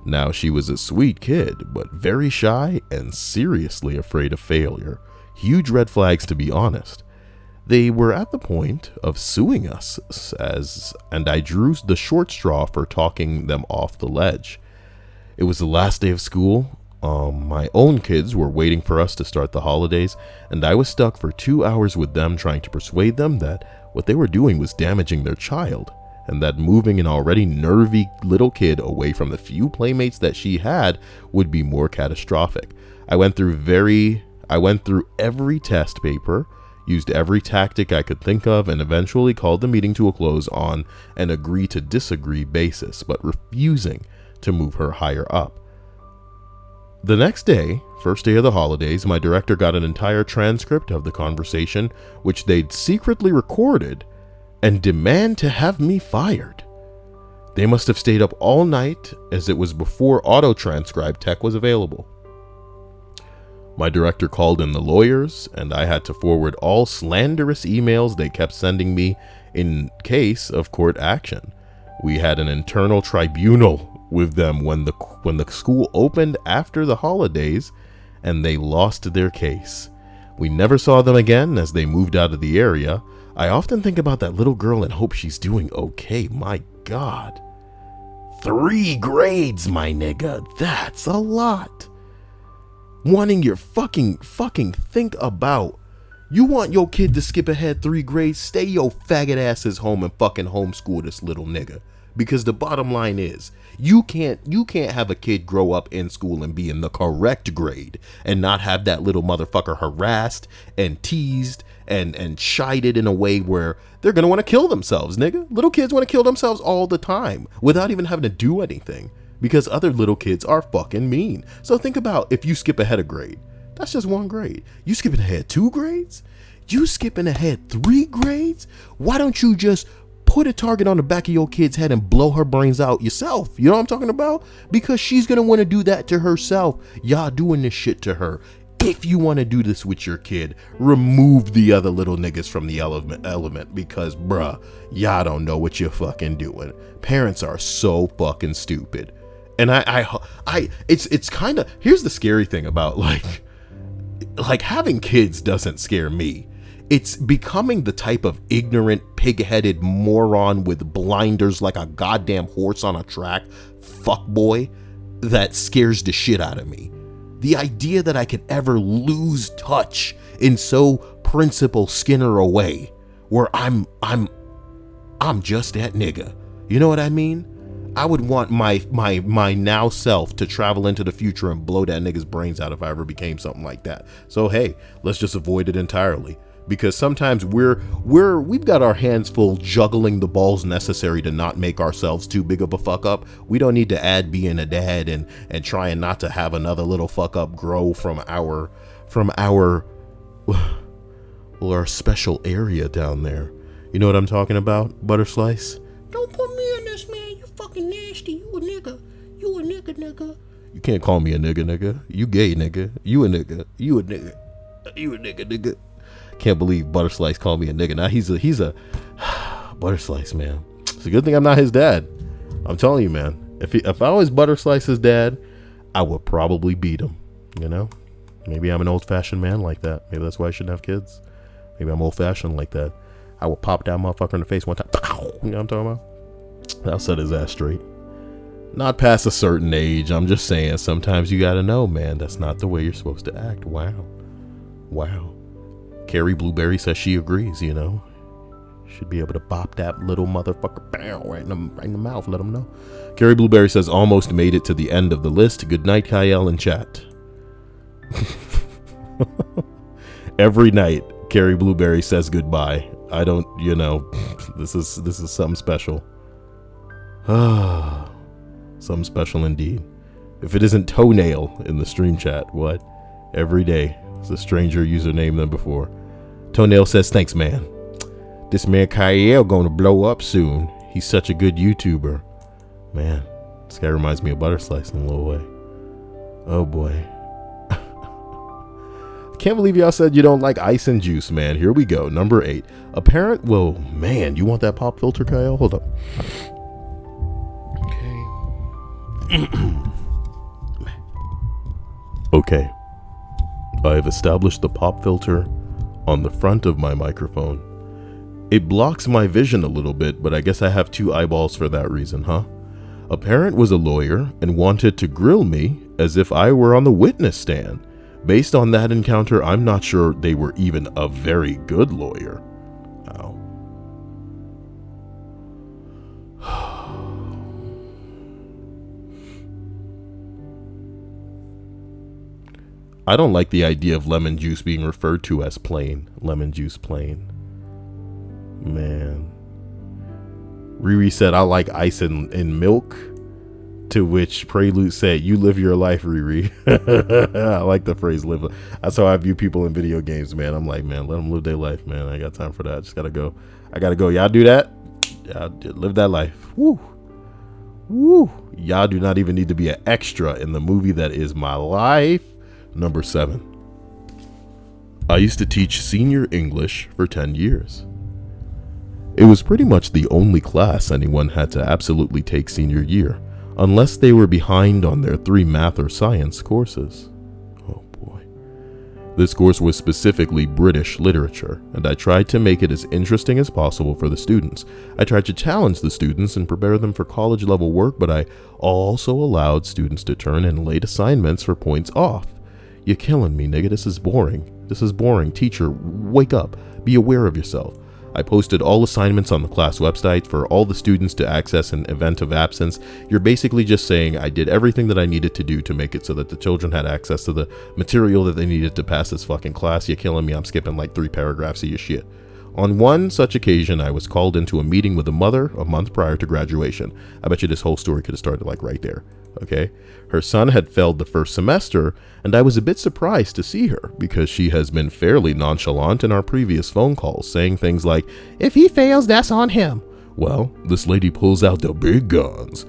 Now, she was a sweet kid, but very shy and seriously afraid of failure. Huge red flags, to be honest. They were at the point of suing us, and I drew the short straw for talking them off the ledge. It was the last day of school. My own kids were waiting for us to start the holidays, and I was stuck for 2 hours with them trying to persuade them that what they were doing was damaging their child, and that moving an already nervy little kid away from the few playmates that she had would be more catastrophic. I went through every test paper, used every tactic I could think of, and eventually called the meeting to a close on an agree to disagree basis, but refusing to move her higher up. The next day, first day of the holidays, my director got an entire transcript of the conversation, which they'd secretly recorded, and demand to have me fired. They must have stayed up all night, as it was before auto-transcribe tech was available. My director called in the lawyers, and I had to forward all slanderous emails they kept sending me in case of court action. We had an internal tribunal with them when the school opened after the holidays, and they lost their case. We never saw them again as they moved out of the area. I often think about that little girl and hope she's doing okay. My God. 3 grades, my nigga. That's a lot. Wanting your fucking think about. You want your kid to skip ahead 3 grades? Stay your faggot asses home and fucking homeschool this little nigga. Because the bottom line is, you can't have a kid grow up in school and be in the correct grade and not have that little motherfucker harassed and teased and chided in a way where they're gonna want to kill themselves, nigga. Little kids want to kill themselves all the time without even having to do anything because other little kids are fucking mean. So think about if you skip ahead a grade. That's just 1 grade. You skipping ahead 2 grades? You skipping ahead 3 grades? Why don't you just put a target on the back of your kid's head and blow her brains out yourself? You know what I'm talking about? Because she's going to want to do that to herself. Y'all doing this shit to her. If you want to do this with your kid, remove the other little niggas from the element because, bruh, y'all don't know what you're fucking doing. Parents are so fucking stupid. And it's kind of, here's the scary thing about, like, like, having kids doesn't scare me. It's becoming the type of ignorant, pig-headed moron with blinders like a goddamn horse on a track fuckboy that scares the shit out of me. The idea that I could ever lose touch in so Principal Skinner a way where I'm just that nigga. You know what I mean? I would want my now self to travel into the future and blow that nigga's brains out if I ever became something like that. So hey, let's just avoid it entirely. Because sometimes we've got our hands full juggling the balls necessary to not make ourselves too big of a fuck up. We don't need to add being a dad and trying not to have another little fuck up grow from our special area down there. You know what I'm talking about, Butter Slice? Don't put me in this, man. You fucking nasty. You a nigga. You a nigga. You can't call me a nigga. You gay nigga. You a nigga. You a nigga. You a nigga. Can't believe Butter Slice called me a nigga. Now he's a Butter Slice, man. It's a good thing I'm not his dad. I'm telling you, man. If I was Butter Slice's dad, I would probably beat him. You know? Maybe I'm an old-fashioned man like that. Maybe that's why I shouldn't have kids. Maybe I'm old-fashioned like that. I will pop that motherfucker in the face one time. You know what I'm talking about? I'll set his ass straight. Not past a certain age. I'm just saying, sometimes you gotta know, man. That's not the way you're supposed to act. Wow. Carrie Blueberry says she agrees, you know. Should be able to bop that little motherfucker right in the mouth. Let him know. Carrie Blueberry says almost made it to the end of the list. Good night, Kyle in chat. Every night, Carrie Blueberry says goodbye. I don't, you know, this is something special. Something special indeed. If it isn't Toenail in the stream chat, what? Every day. It's a stranger username than before. Toenail says, thanks, man. This man Kyle gonna blow up soon. He's such a good YouTuber. Man, this guy reminds me of Butter Slice in a little way. Oh boy. Can't believe y'all said you don't like ice and juice, man. Here we go. Number 8. A parent will, man, you want that pop filter, Kyle? Hold up. Okay. I have established the pop filter on the front of my microphone. It blocks my vision a little bit, but I guess I have 2 eyeballs for that reason, huh? A parent was a lawyer and wanted to grill me as if I were on the witness stand. Based on that encounter, I'm not sure they were even a very good lawyer. Ow. I don't like the idea of lemon juice being referred to as plain. Lemon juice plain. Man. Riri said, I like ice in milk. To which Prelude said, you live your life, Riri. I like the phrase live. That's how I view people in video games, man. I'm like, man, let them live their life, man. I ain't got time for that. I just gotta go. I gotta go. Y'all do that? Y'all live that life. Woo. Woo. Y'all do not even need to be an extra in the movie that is my life. Number 7. I used to teach senior English for 10 years. It was pretty much the only class anyone had to absolutely take senior year, unless they were behind on their 3 math or science courses. Oh boy. This course was specifically British literature, and I tried to make it as interesting as possible for the students. I tried to challenge the students and prepare them for college level work, but I also allowed students to turn in late assignments for points off. You're killing me, nigga. This is boring. This is boring. Teacher, wake up. Be aware of yourself. I posted all assignments on the class website for all the students to access in event of absence. You're basically just saying I did everything that I needed to do to make it so that the children had access to the material that they needed to pass this fucking class. You're killing me. I'm skipping like 3 paragraphs of your shit. On one such occasion, I was called into a meeting with a mother a month prior to graduation. I bet you this whole story could have started like right there. Okay. Her son had failed the first semester, and I was a bit surprised to see her because she has been fairly nonchalant in our previous phone calls, saying things like, if he fails, that's on him. Well, this lady pulls out the big guns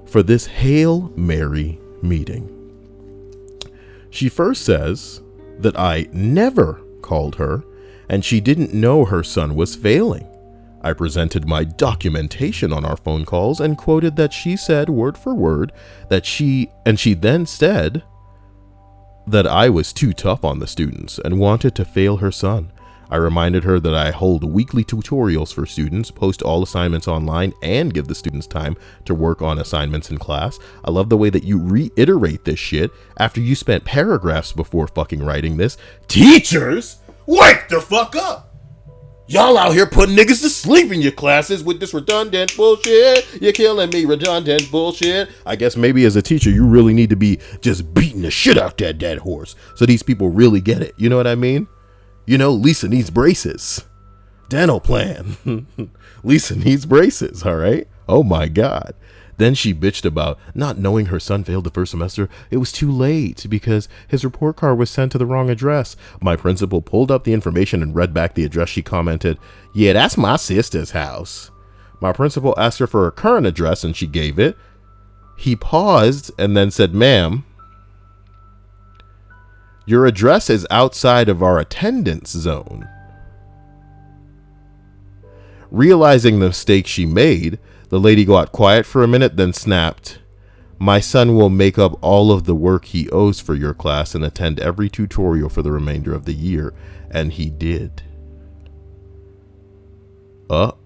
for this Hail Mary meeting. She first says that I never called her and she didn't know her son was failing. I presented my documentation on our phone calls and quoted that she said word for word that she then said that I was too tough on the students and wanted to fail her son. I reminded her that I hold weekly tutorials for students, post all assignments online, and give the students time to work on assignments in class. I love the way that you reiterate this shit after you spent paragraphs before fucking writing this. Teachers, wake the fuck up! Y'all out here putting niggas to sleep in your classes with this redundant bullshit. You're killing me, redundant bullshit. I guess maybe as a teacher, you really need to be just beating the shit out that dead horse so these people really get it. You know what I mean? You know, Lisa needs braces. Dental plan. Lisa needs braces, all right? Oh my God. Then she bitched about not knowing her son failed the first semester. It was too late because his report card was sent to the wrong address. My principal pulled up the information and read back the address. She commented, "Yeah, that's my sister's house." My principal asked her for her current address and she gave it. He paused and then said, "Ma'am, your address is outside of our attendance zone." Realizing the mistake she made, the lady got quiet for a minute, then snapped, "My son will make up all of the work he owes for your class and attend every tutorial for the remainder of the year." And he did. Uh-oh.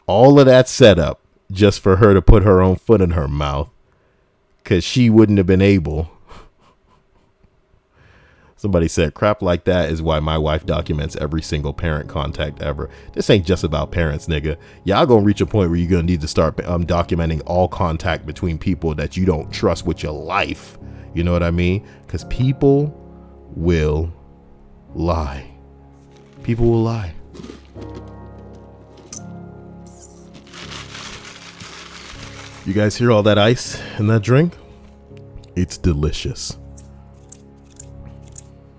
All of that setup just for her to put her own foot in her mouth. Because she wouldn't have been able. Somebody said, crap like that is why my wife documents every single parent contact ever. This ain't just about parents, nigga. Y'all gonna reach a point where you're gonna need to start documenting all contact between people that you don't trust with your life. You know what I mean? Because people will lie. People will lie. You guys hear all that ice in that drink? It's delicious.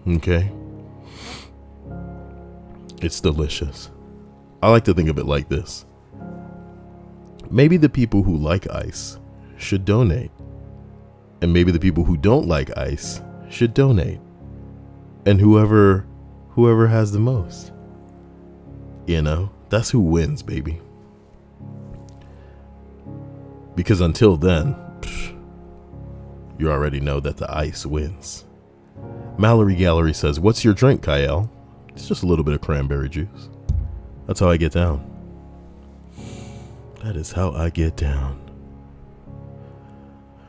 Okay? It's delicious. I like to think of it like this. Maybe the people who like ice should donate. And maybe the people who don't like ice should donate. And whoever has the most. You know? That's who wins, baby. Because until then, you already know that the ice wins. Mallory Gallery says, "What's your drink, Kyle?" It's just a little bit of cranberry juice. That's how I get down. That is how I get down.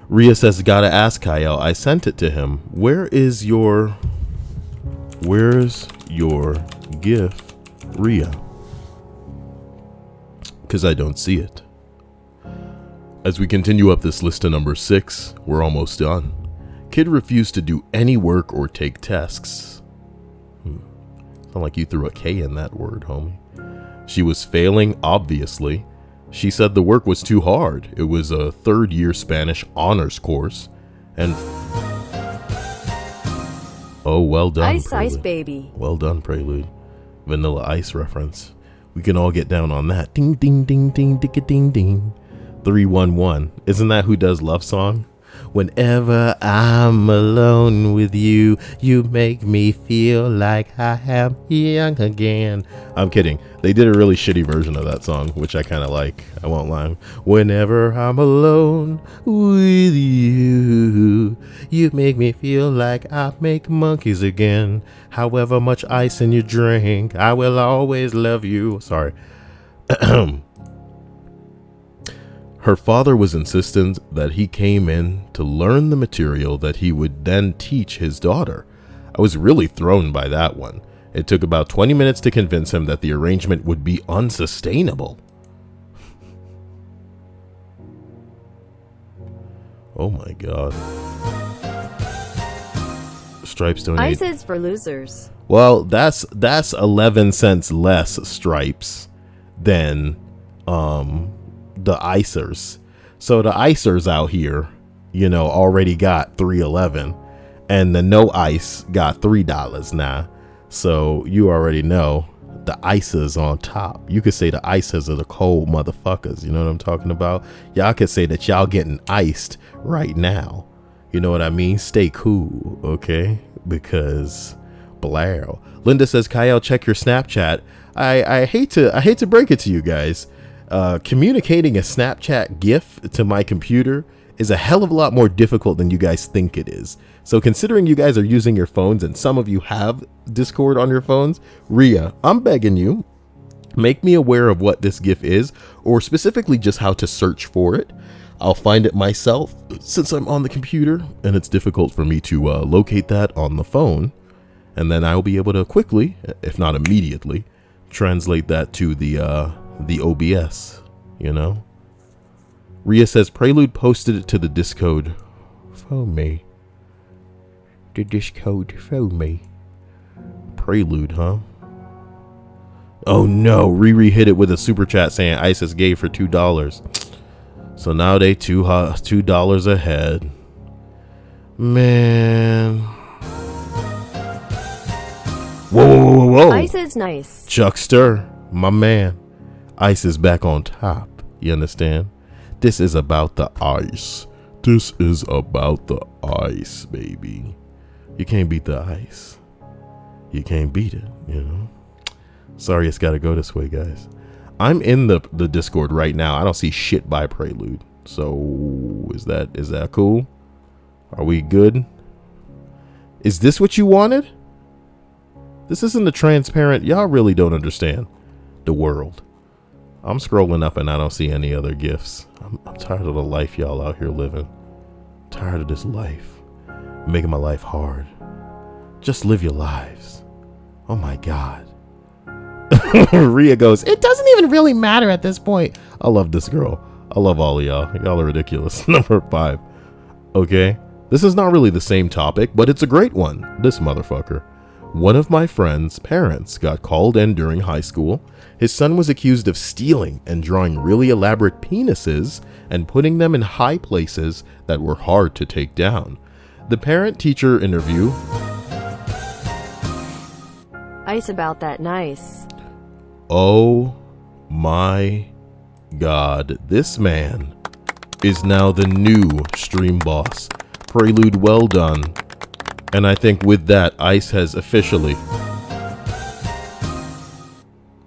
Rhea says, "Gotta ask Kyle. I sent it to him. Where's your gift, Rhea? Because I don't see it." As we continue up this list to number 6, we're almost done. Kid refused to do any work or take tests. Sound like you threw a K in that word, homie. She was failing, obviously. She said the work was too hard. It was a third-year Spanish honors course. And oh, well done, Ice, Prelude. ice, baby. Well done, Prelude. Vanilla Ice reference. We can all get down on that. Ding, ding, ding, ding, ding, ding, ding. 311. Isn't that Who Does Love Song? Whenever I'm alone with you, you make me feel like I am young again. I'm kidding. They did a really shitty version of that song, which I kind of like. I won't lie. Whenever I'm alone with you, you make me feel like I make monkeys again. However much ice in your drink, I will always love you. Sorry. Her father was insistent that he came in to learn the material that he would then teach his daughter. I was really thrown by that one. It took about 20 minutes to convince him that the arrangement would be unsustainable. Oh my God. Stripes donate. Ice is for losers. Well, that's 11 cents less Stripes than the icers. So the icers out here, you know, already got $3.11, and the no ice got $3 now. So you already know the ices on top. You could say the ices are the cold motherfuckers. You know what I'm talking about? Y'all could say that y'all getting iced right now. You know what I mean? Stay cool, okay? Because blow. Linda says, Kyle, check your Snapchat. I hate to break it to you guys. Communicating a Snapchat GIF to my computer is a hell of a lot more difficult than you guys think it is. So considering you guys are using your phones and some of you have Discord on your phones, Rhea, I'm begging you, make me aware of what this GIF is, or specifically just how to search for it. I'll find it myself since I'm on the computer and it's difficult for me to locate that on the phone. And then I'll be able to quickly, if not immediately, translate that to the OBS, you know? Rhea says, Prelude posted it to the Discord. For me. The Discord for me. Prelude, huh? Oh no, Riri hit it with a super chat saying Ice is gay for $2. So now they $2 ahead. Man. Whoa. Ice is nice. Chuckster, my man. Ice is back on top. You understand? This is about the ice. This is about the ice, baby. You can't beat the ice. You can't beat it, you know? Sorry, it's got to go this way, guys. I'm in the Discord right now. I don't see shit by Prelude. So is that cool? Are we good? Is this what you wanted? This isn't the transparent. Y'all really don't understand the world. I'm scrolling up and I don't see any other gifts. I'm tired of the life y'all out here living. Tired of this life. Making my life hard. Just live your lives. Oh my God. Rhea goes, it doesn't even really matter at this point. I love this girl. I love all of y'all. Y'all are ridiculous. Number 5. Okay. This is not really the same topic, but it's a great one. This motherfucker. One of my friend's parents got called in during high school. His son was accused of stealing and drawing really elaborate penises and putting them in high places that were hard to take down. The parent-teacher interview. Ice about that nice. Oh my God. This man is now the new stream boss. Prelude, well done. And I think with that, Ice has officially...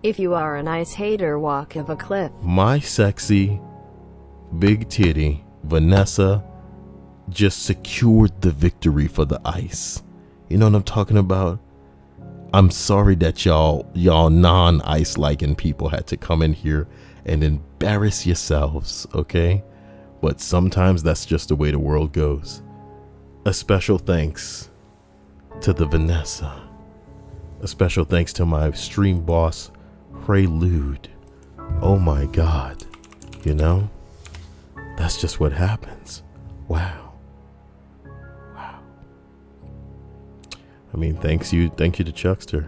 If you are an ice hater, walk of a cliff. My sexy, big titty, Vanessa, just secured the victory for the Ice. You know what I'm talking about? I'm sorry that y'all non-Ice liking people had to come in here and embarrass yourselves, okay? But sometimes that's just the way the world goes. A special thanks to the Vanessa. A special thanks to my stream boss, Prelude. Oh my God. You know? That's just what happens. Wow. I mean, thank you to Chuckster.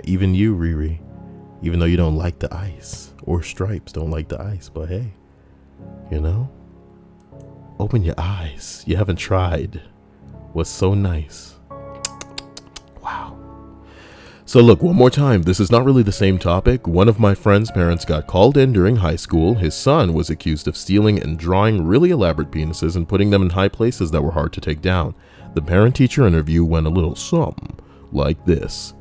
Even you, Riri. Even though you don't like the ice. Or Stripes don't like the ice. But hey, you know? Open your eyes. You haven't tried what's so nice. Wow. So look, one more time. This is not really the same topic. One of my friend's parents got called in during high school. His son was accused of stealing and drawing really elaborate penises and putting them in high places that were hard to take down. The parent-teacher interview went a little something like this.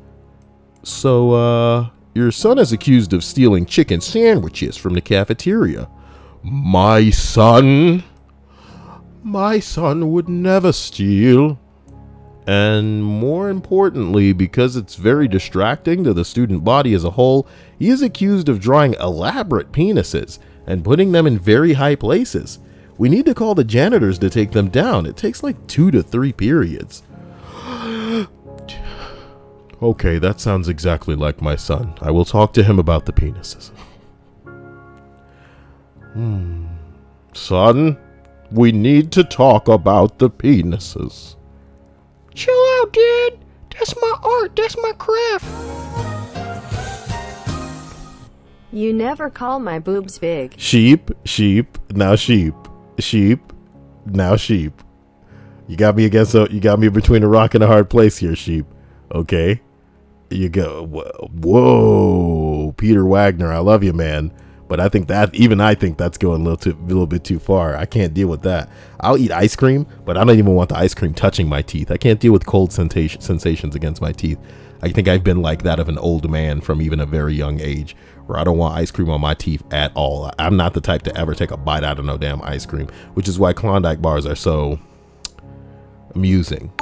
So, your son is accused of stealing chicken sandwiches from the cafeteria. My son would never steal. And more importantly, because it's very distracting to the student body as a whole, he is accused of drawing elaborate penises and putting them in very high places. We need to call the janitors to take them down. It takes like 2 to 3 periods. Okay, that sounds exactly like my son. I will talk to him about the penises. Son, we need to talk about the penises. Chill out, Dad. That's my art. That's my craft. You never call my boobs big. Sheep, now sheep. Sheep, now sheep. You got me between a rock and a hard place here, sheep. Okay. You go. Whoa, Peter Wagner, I love you, man. But I think that's going a little bit too far. I can't deal with that. I'll eat ice cream, but I don't even want the ice cream touching my teeth. I can't deal with cold sensations against my teeth. I think I've been like that of an old man from even a very young age, where I don't want ice cream on my teeth at all. I'm not the type to ever take a bite out of no damn ice cream, which is why Klondike bars are so amusing.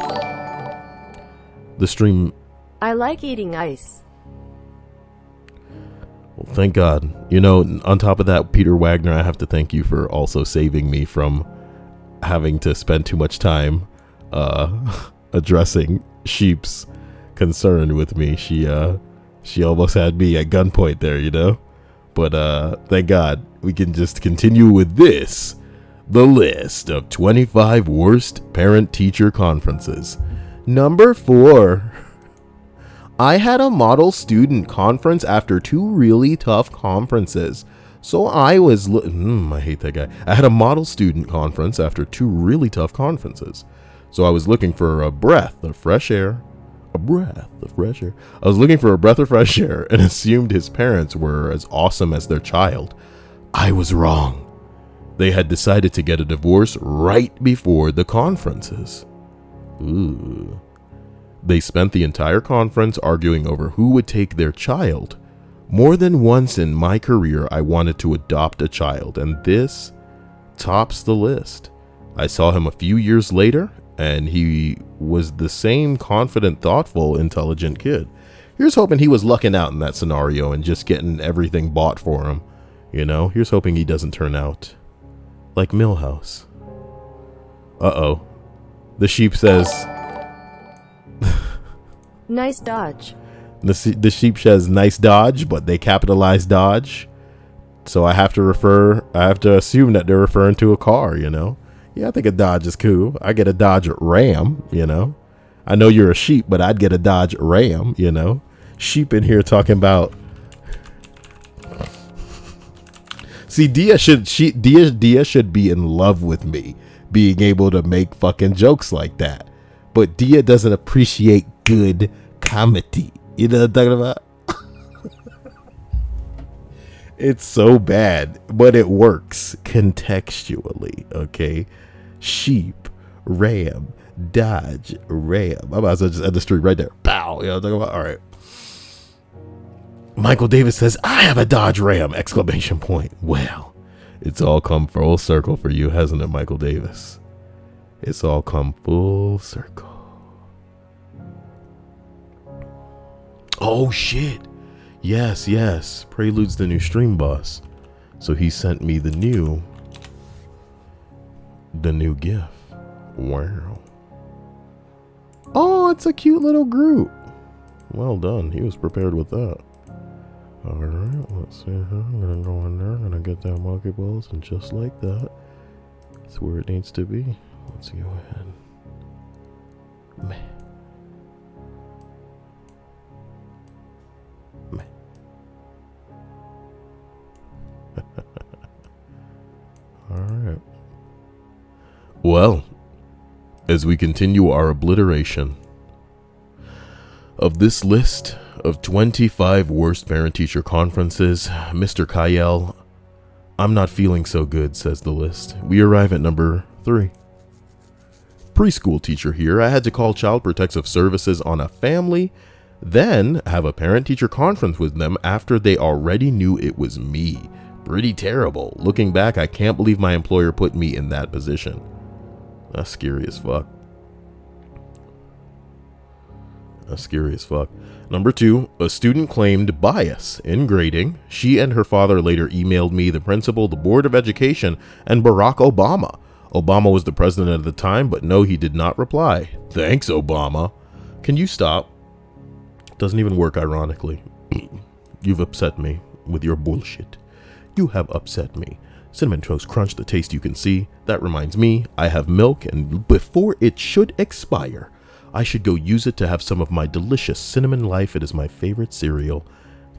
The stream. I like eating ice. Well, thank God. You know, on top of that, Peter Wagner, I have to thank you for also saving me from having to spend too much time addressing Sheep's concern with me. She almost had me at gunpoint there, you know? But thank God we can just continue with this. The list of 25 worst parent-teacher conferences. Number 4. I had a model student conference after 2 really tough conferences. So I was... I hate that guy. I had a model student conference after 2 really tough conferences. So I was looking for a breath of fresh air. I was looking for a breath of fresh air and assumed his parents were as awesome as their child. I was wrong. They had decided to get a divorce right before the conferences. Ooh. They spent the entire conference arguing over who would take their child. More than once in my career, I wanted to adopt a child, and this tops the list. I saw him a few years later, and he was the same confident, thoughtful, intelligent kid. Here's hoping he was lucking out in that scenario and just getting everything bought for him. You know, here's hoping he doesn't turn out like Milhouse. Uh-oh. The sheep says... Nice dodge. The sheep says nice dodge, but they capitalize dodge. So I have to assume that they're referring to a car, you know? Yeah, I think a Dodge is cool. I get a Dodge Ram, you know? I know you're a sheep, but I'd get a Dodge Ram, you know? Sheep in here talking about... See, Dia should be in love with me, being able to make fucking jokes like that. But Dia doesn't appreciate good comedy. You know what I'm talking about? It's so bad, but it works contextually, okay? Sheep, ram, Dodge, ram. I might as well just end the street right there. Pow! You know what I'm talking about? All right. Michael Davis says, I have a Dodge Ram! Exclamation point. Well, it's all come full circle for you, hasn't it, Michael Davis? It's all come full circle. Oh, shit. Yes. Prelude's the new stream boss. So he sent me the new GIF. Wow. Oh, it's a cute little Groot. Well done. He was prepared with that. Alright, let's see. I'm gonna go in there. I'm gonna get that monkey balls, and just like that, it's where it needs to be. Let's go ahead. Meh. Alright. Well, as we continue our obliteration of this list of 25 worst parent-teacher conferences, Mr. Kyle, I'm not feeling so good, says the list. We arrive at number 3. Preschool teacher here. I had to call Child Protective Services on a family, then have a parent-teacher conference with them after they already knew it was me. Pretty terrible. Looking back, I can't believe my employer put me in that position. That's scary as fuck. Number 2, a student claimed bias in grading. She and her father later emailed me, the principal, the Board of Education, and Barack Obama. Obama was the president at the time, but no, he did not reply. Thanks, Obama. Can you stop? Doesn't even work, ironically. You've upset me with your bullshit. You have upset me. Cinnamon Toast Crunch, the taste you can see. That reminds me, I have milk, and before it should expire, I should go use it to have some of my delicious Cinnamon Life. It is my favorite cereal.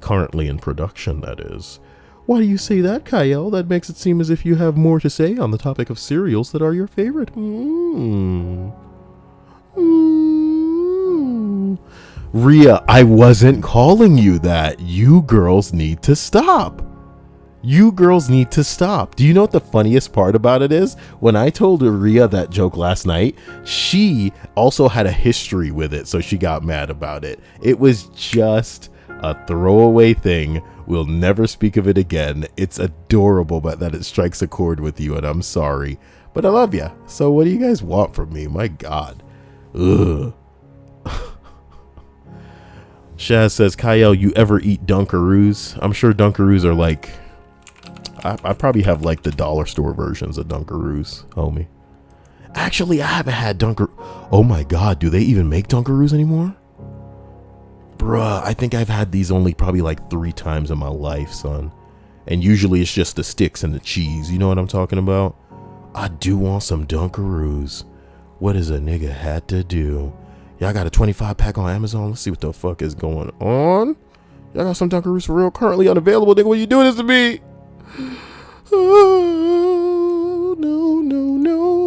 Currently in production, that is. Why do you say that, Kyle? That makes it seem as if you have more to say on the topic of cereals that are your favorite. Rhea, I wasn't calling you that. You girls need to stop. You girls need to stop. Do you know what the funniest part about it is? When I told Rhea that joke last night, she also had a history with it, so she got mad about it. It was just a throwaway thing. We'll never speak of it again. It's adorable, but that it strikes a chord with you, and I'm sorry. But I love you. So what do you guys want from me? My God. Ugh. Shaz says, Kyle, you ever eat Dunkaroos? I'm sure Dunkaroos are like... I probably have like the dollar store versions of Dunkaroos, homie. Actually, I haven't had Oh my God, do they even make Dunkaroos anymore? Bruh, I think I've had these only probably like 3 times in my life, son. And usually it's just the sticks and the cheese. You know what I'm talking about? I do want some Dunkaroos. What is a nigga had to do? Y'all got a 25 pack on Amazon? Let's see what the fuck is going on. Y'all got some Dunkaroos for real? Currently unavailable, nigga. What you doing this to me? Oh, no.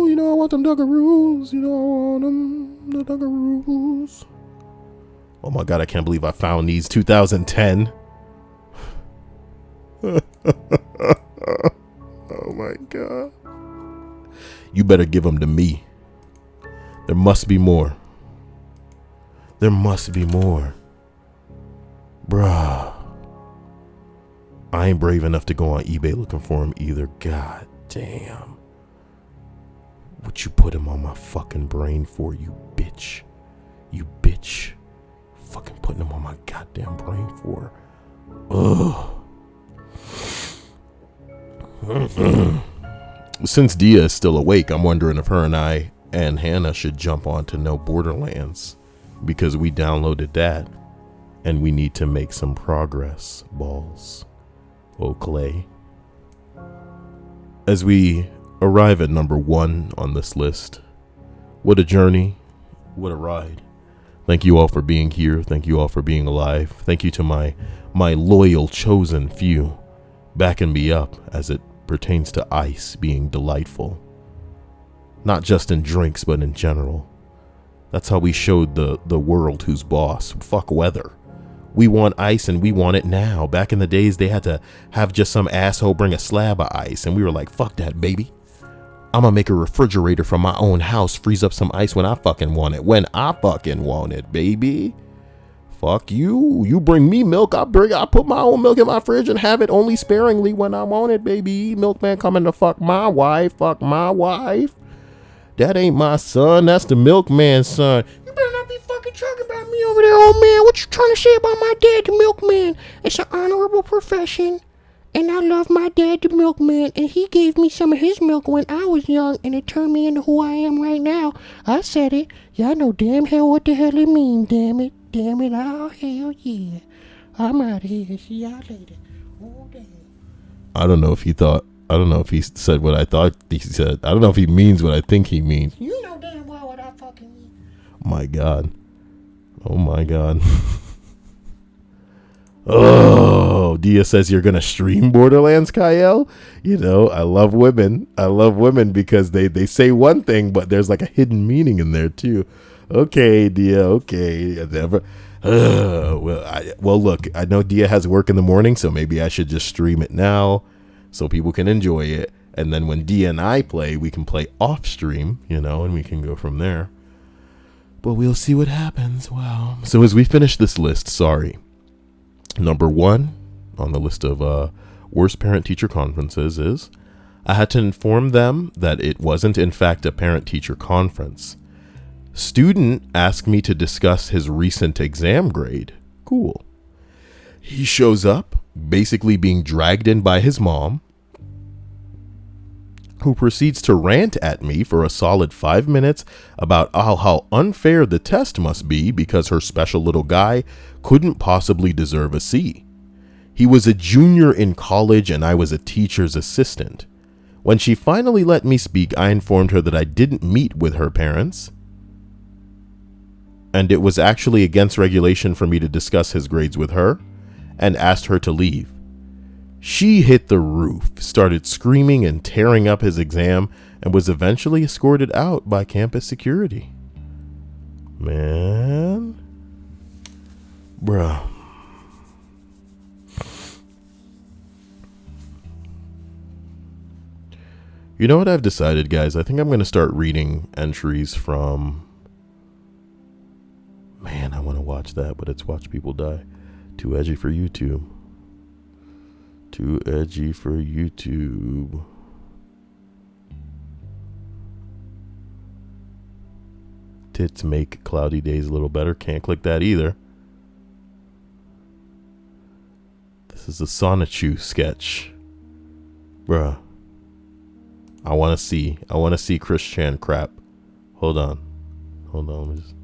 You know I want them Dunkaroos. You know I want them. The Dunkaroos. Oh my God, I can't believe I found these 2010. Oh my God. You better give them to me. There must be more. There must be more. Bruh. I ain't brave enough to go on eBay looking for them either. God damn. What you put him on my fucking brain for, you bitch? You bitch. Fucking putting him on my goddamn brain for. Ugh. Since Dia is still awake, I'm wondering if her and I and Hannah should jump on to No Borderlands, because we downloaded that and we need to make some progress, balls. Oh, Clay. As we arrive at number 1 on this list, what a journey, what a ride. Thank you all for being here. Thank you all for being alive. Thank you to my loyal chosen few backing me up as it pertains to ice being delightful. Not just in drinks, but in general. That's how we showed the world who's boss. Fuck weather. We want ice and we want it now. Back in the days, they had to have just some asshole bring a slab of ice. And we were like, fuck that, baby. I'm gonna make a refrigerator from my own house, freeze up some ice when I fucking want it. When I fucking want it, baby. Fuck you. You bring me milk, I put my own milk in my fridge and have it only sparingly when I want it, baby. Milkman coming to fuck my wife. Fuck my wife. That ain't my son. That's the milkman's son. You better not be fucking talking about me over there, old man. What you trying to say about my dad, the milkman? It's an honorable profession. And I love my dad, the milkman, and he gave me some of his milk when I was young, and it turned me into who I am right now. I said it. Y'all know damn hell what the hell it mean, damn it. Damn it, oh, hell yeah. I'm out of here. See y'all later. Oh, damn. I don't know if he said what I thought he said. I don't know if he means what I think he means. You know damn well what I fucking mean. My God. Oh, my God. Oh, Dia says you're going to stream Borderlands, Kyle. You know, I love women. I love women because they say one thing, but there's like a hidden meaning in there too. Okay, Dia. Okay. Well, look, I know Dia has work in the morning, so maybe I should just stream it now so people can enjoy it. And then when Dia and I play, we can play off stream, you know, and we can go from there. But we'll see what happens. Wow. So as we finish this list, sorry. Number 1 on the list of worst parent-teacher conferences is I had to inform them that it wasn't in fact a parent-teacher conference. Student asked me to discuss his recent exam grade. Cool. He shows up, basically being dragged in by his mom, who proceeds to rant at me for a solid 5 minutes about how unfair the test must be because her special little guy couldn't possibly deserve a C. He was a junior in college and I was a teacher's assistant. When she finally let me speak, I informed her that I didn't meet with her parents, and it was actually against regulation for me to discuss his grades with her, and asked her to leave. She hit the roof, started screaming and tearing up his exam, and was eventually escorted out by campus security. Man. Bruh. You know what I've decided, guys? I think I'm going to start reading entries from... Man, I want to watch that, but it's Watch People Die. Too edgy for YouTube. Too edgy for YouTube. Tits make cloudy days a little better. Can't click that either. This is a Sonichu sketch. Bruh. I want to see Chris Chan crap. Hold on. Let me just...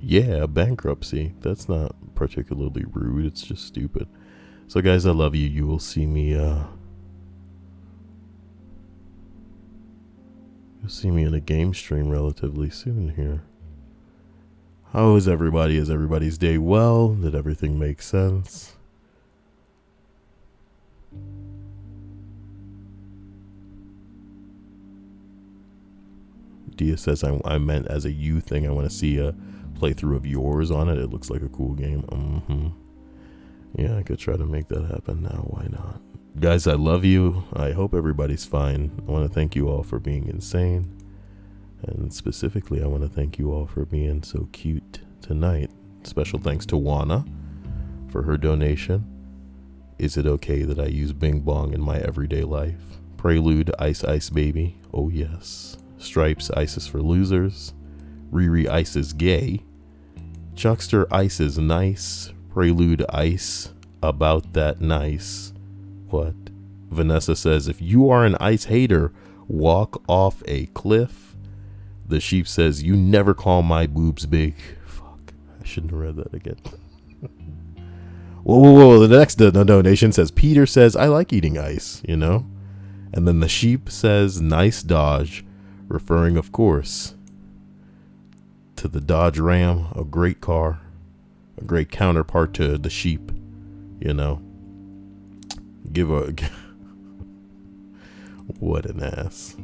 Yeah, bankruptcy. That's not particularly rude. It's just stupid. So guys, I love you. You will see me you'll see me in a game stream relatively soon here. How is everybody? Is everybody's day well? Did everything make sense? Dia says I meant as a you thing. I want to see a playthrough of yours on it. It looks like a cool game. Yeah, I could try to make that happen now. Why not? Guys, I love you. I hope everybody's fine. I want to thank you all for being insane. And specifically, I want to thank you all for being so cute tonight. Special thanks to Wana for her donation. Is it okay that I use Bing Bong in my everyday life? Prelude, Ice Ice Baby. Oh yes. Stripes, Ice is for losers. Riri, Ice is gay. Chuckster, Ice is nice. Prelude, Ice, about that nice. What? Vanessa says, if you are an ice hater, walk off a cliff. The sheep says, you never call my boobs big. Fuck, I shouldn't have read that again. Whoa. The next donation says, Peter says, I like eating ice, you know? And then the sheep says, nice Dodge, referring, of course, to the Dodge Ram, a great car, a great counterpart to the sheep, you know? What an ass.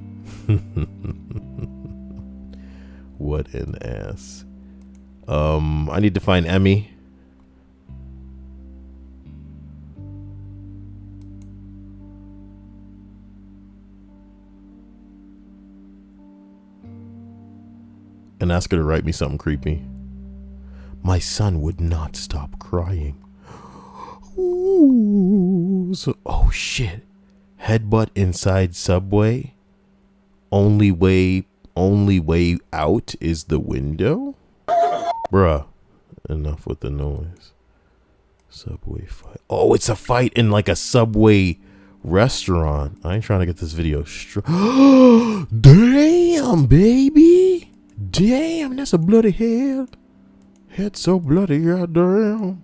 What an ass. I need to find Emmy. And ask her to write me something creepy. My son would not stop crying. Ooh, oh shit. Headbutt inside subway. Only way out is the window? Bruh. Enough with the noise. Subway fight. Oh, it's a fight in like a Subway restaurant. I ain't trying to get this video Damn, baby. Damn, that's a bloody head. Head so bloody, goddamn.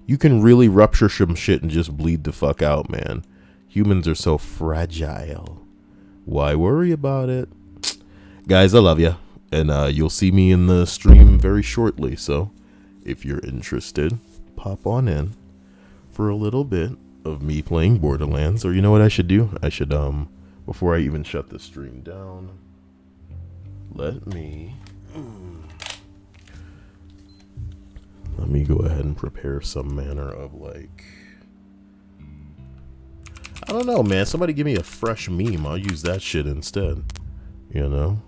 You can really rupture some shit and just bleed the fuck out, man. Humans are so fragile. Why worry about it? Guys, I love you. And you'll see me in the stream very shortly. So if you're interested, pop on in for a little bit of me playing Borderlands. Or you know what I should do? I should, before I even shut the stream down, let me go ahead and prepare some manner of like, I don't know, man. Somebody give me a fresh meme. I'll use that shit instead. You know?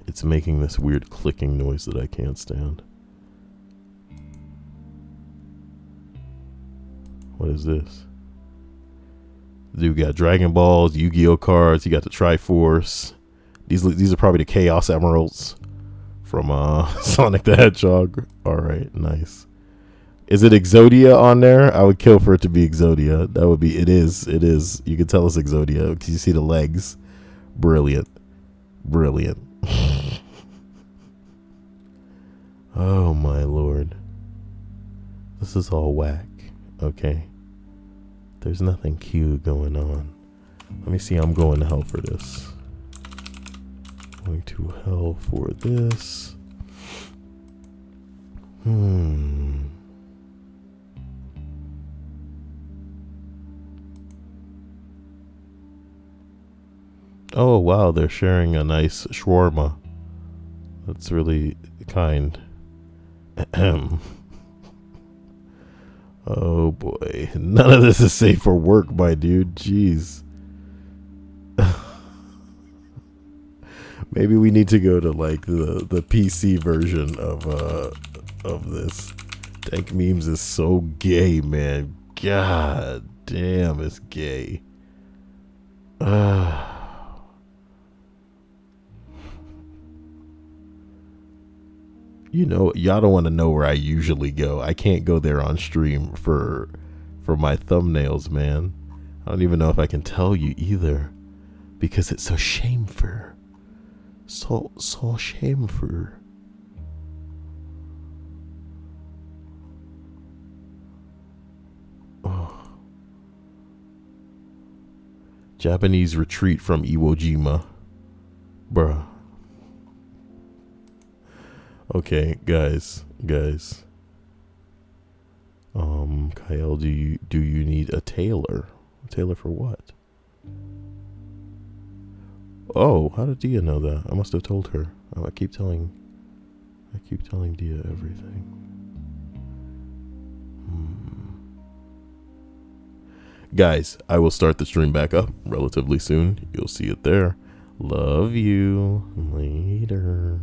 It's making this weird clicking noise that I can't stand. What is this? Dude got Dragon Balls, Yu-Gi-Oh cards. You got the Triforce. These are probably the Chaos Emeralds from Sonic the Hedgehog. All right, nice. Is it Exodia on there? I would kill for it to be Exodia. That would be. It is. It is. You can tell it's Exodia because you see the legs. Brilliant. Brilliant. Oh my lord. This is all whack. Okay. There's nothing cute going on. Let me see. I'm going to hell for this. Going to hell for this. Oh, wow, they're sharing a nice shawarma. That's really kind. Oh, boy. None of this is safe for work, my dude. Jeez. Maybe we need to go to, like, the PC version of this. Dank Memes is so gay, man. God damn, it's gay. You know, y'all don't want to know where I usually go. I can't go there on stream for my thumbnails, man. I don't even know if I can tell you either, because it's so shameful. So shameful. Oh. Japanese retreat from Iwo Jima. Bruh. Okay, guys. Kyle, do you need a tailor? A tailor for what? Oh, how did Dia know that? I must have told her. Oh, I keep telling Dia everything. Guys, I will start the stream back up relatively soon. You'll see it there. Love you. Later.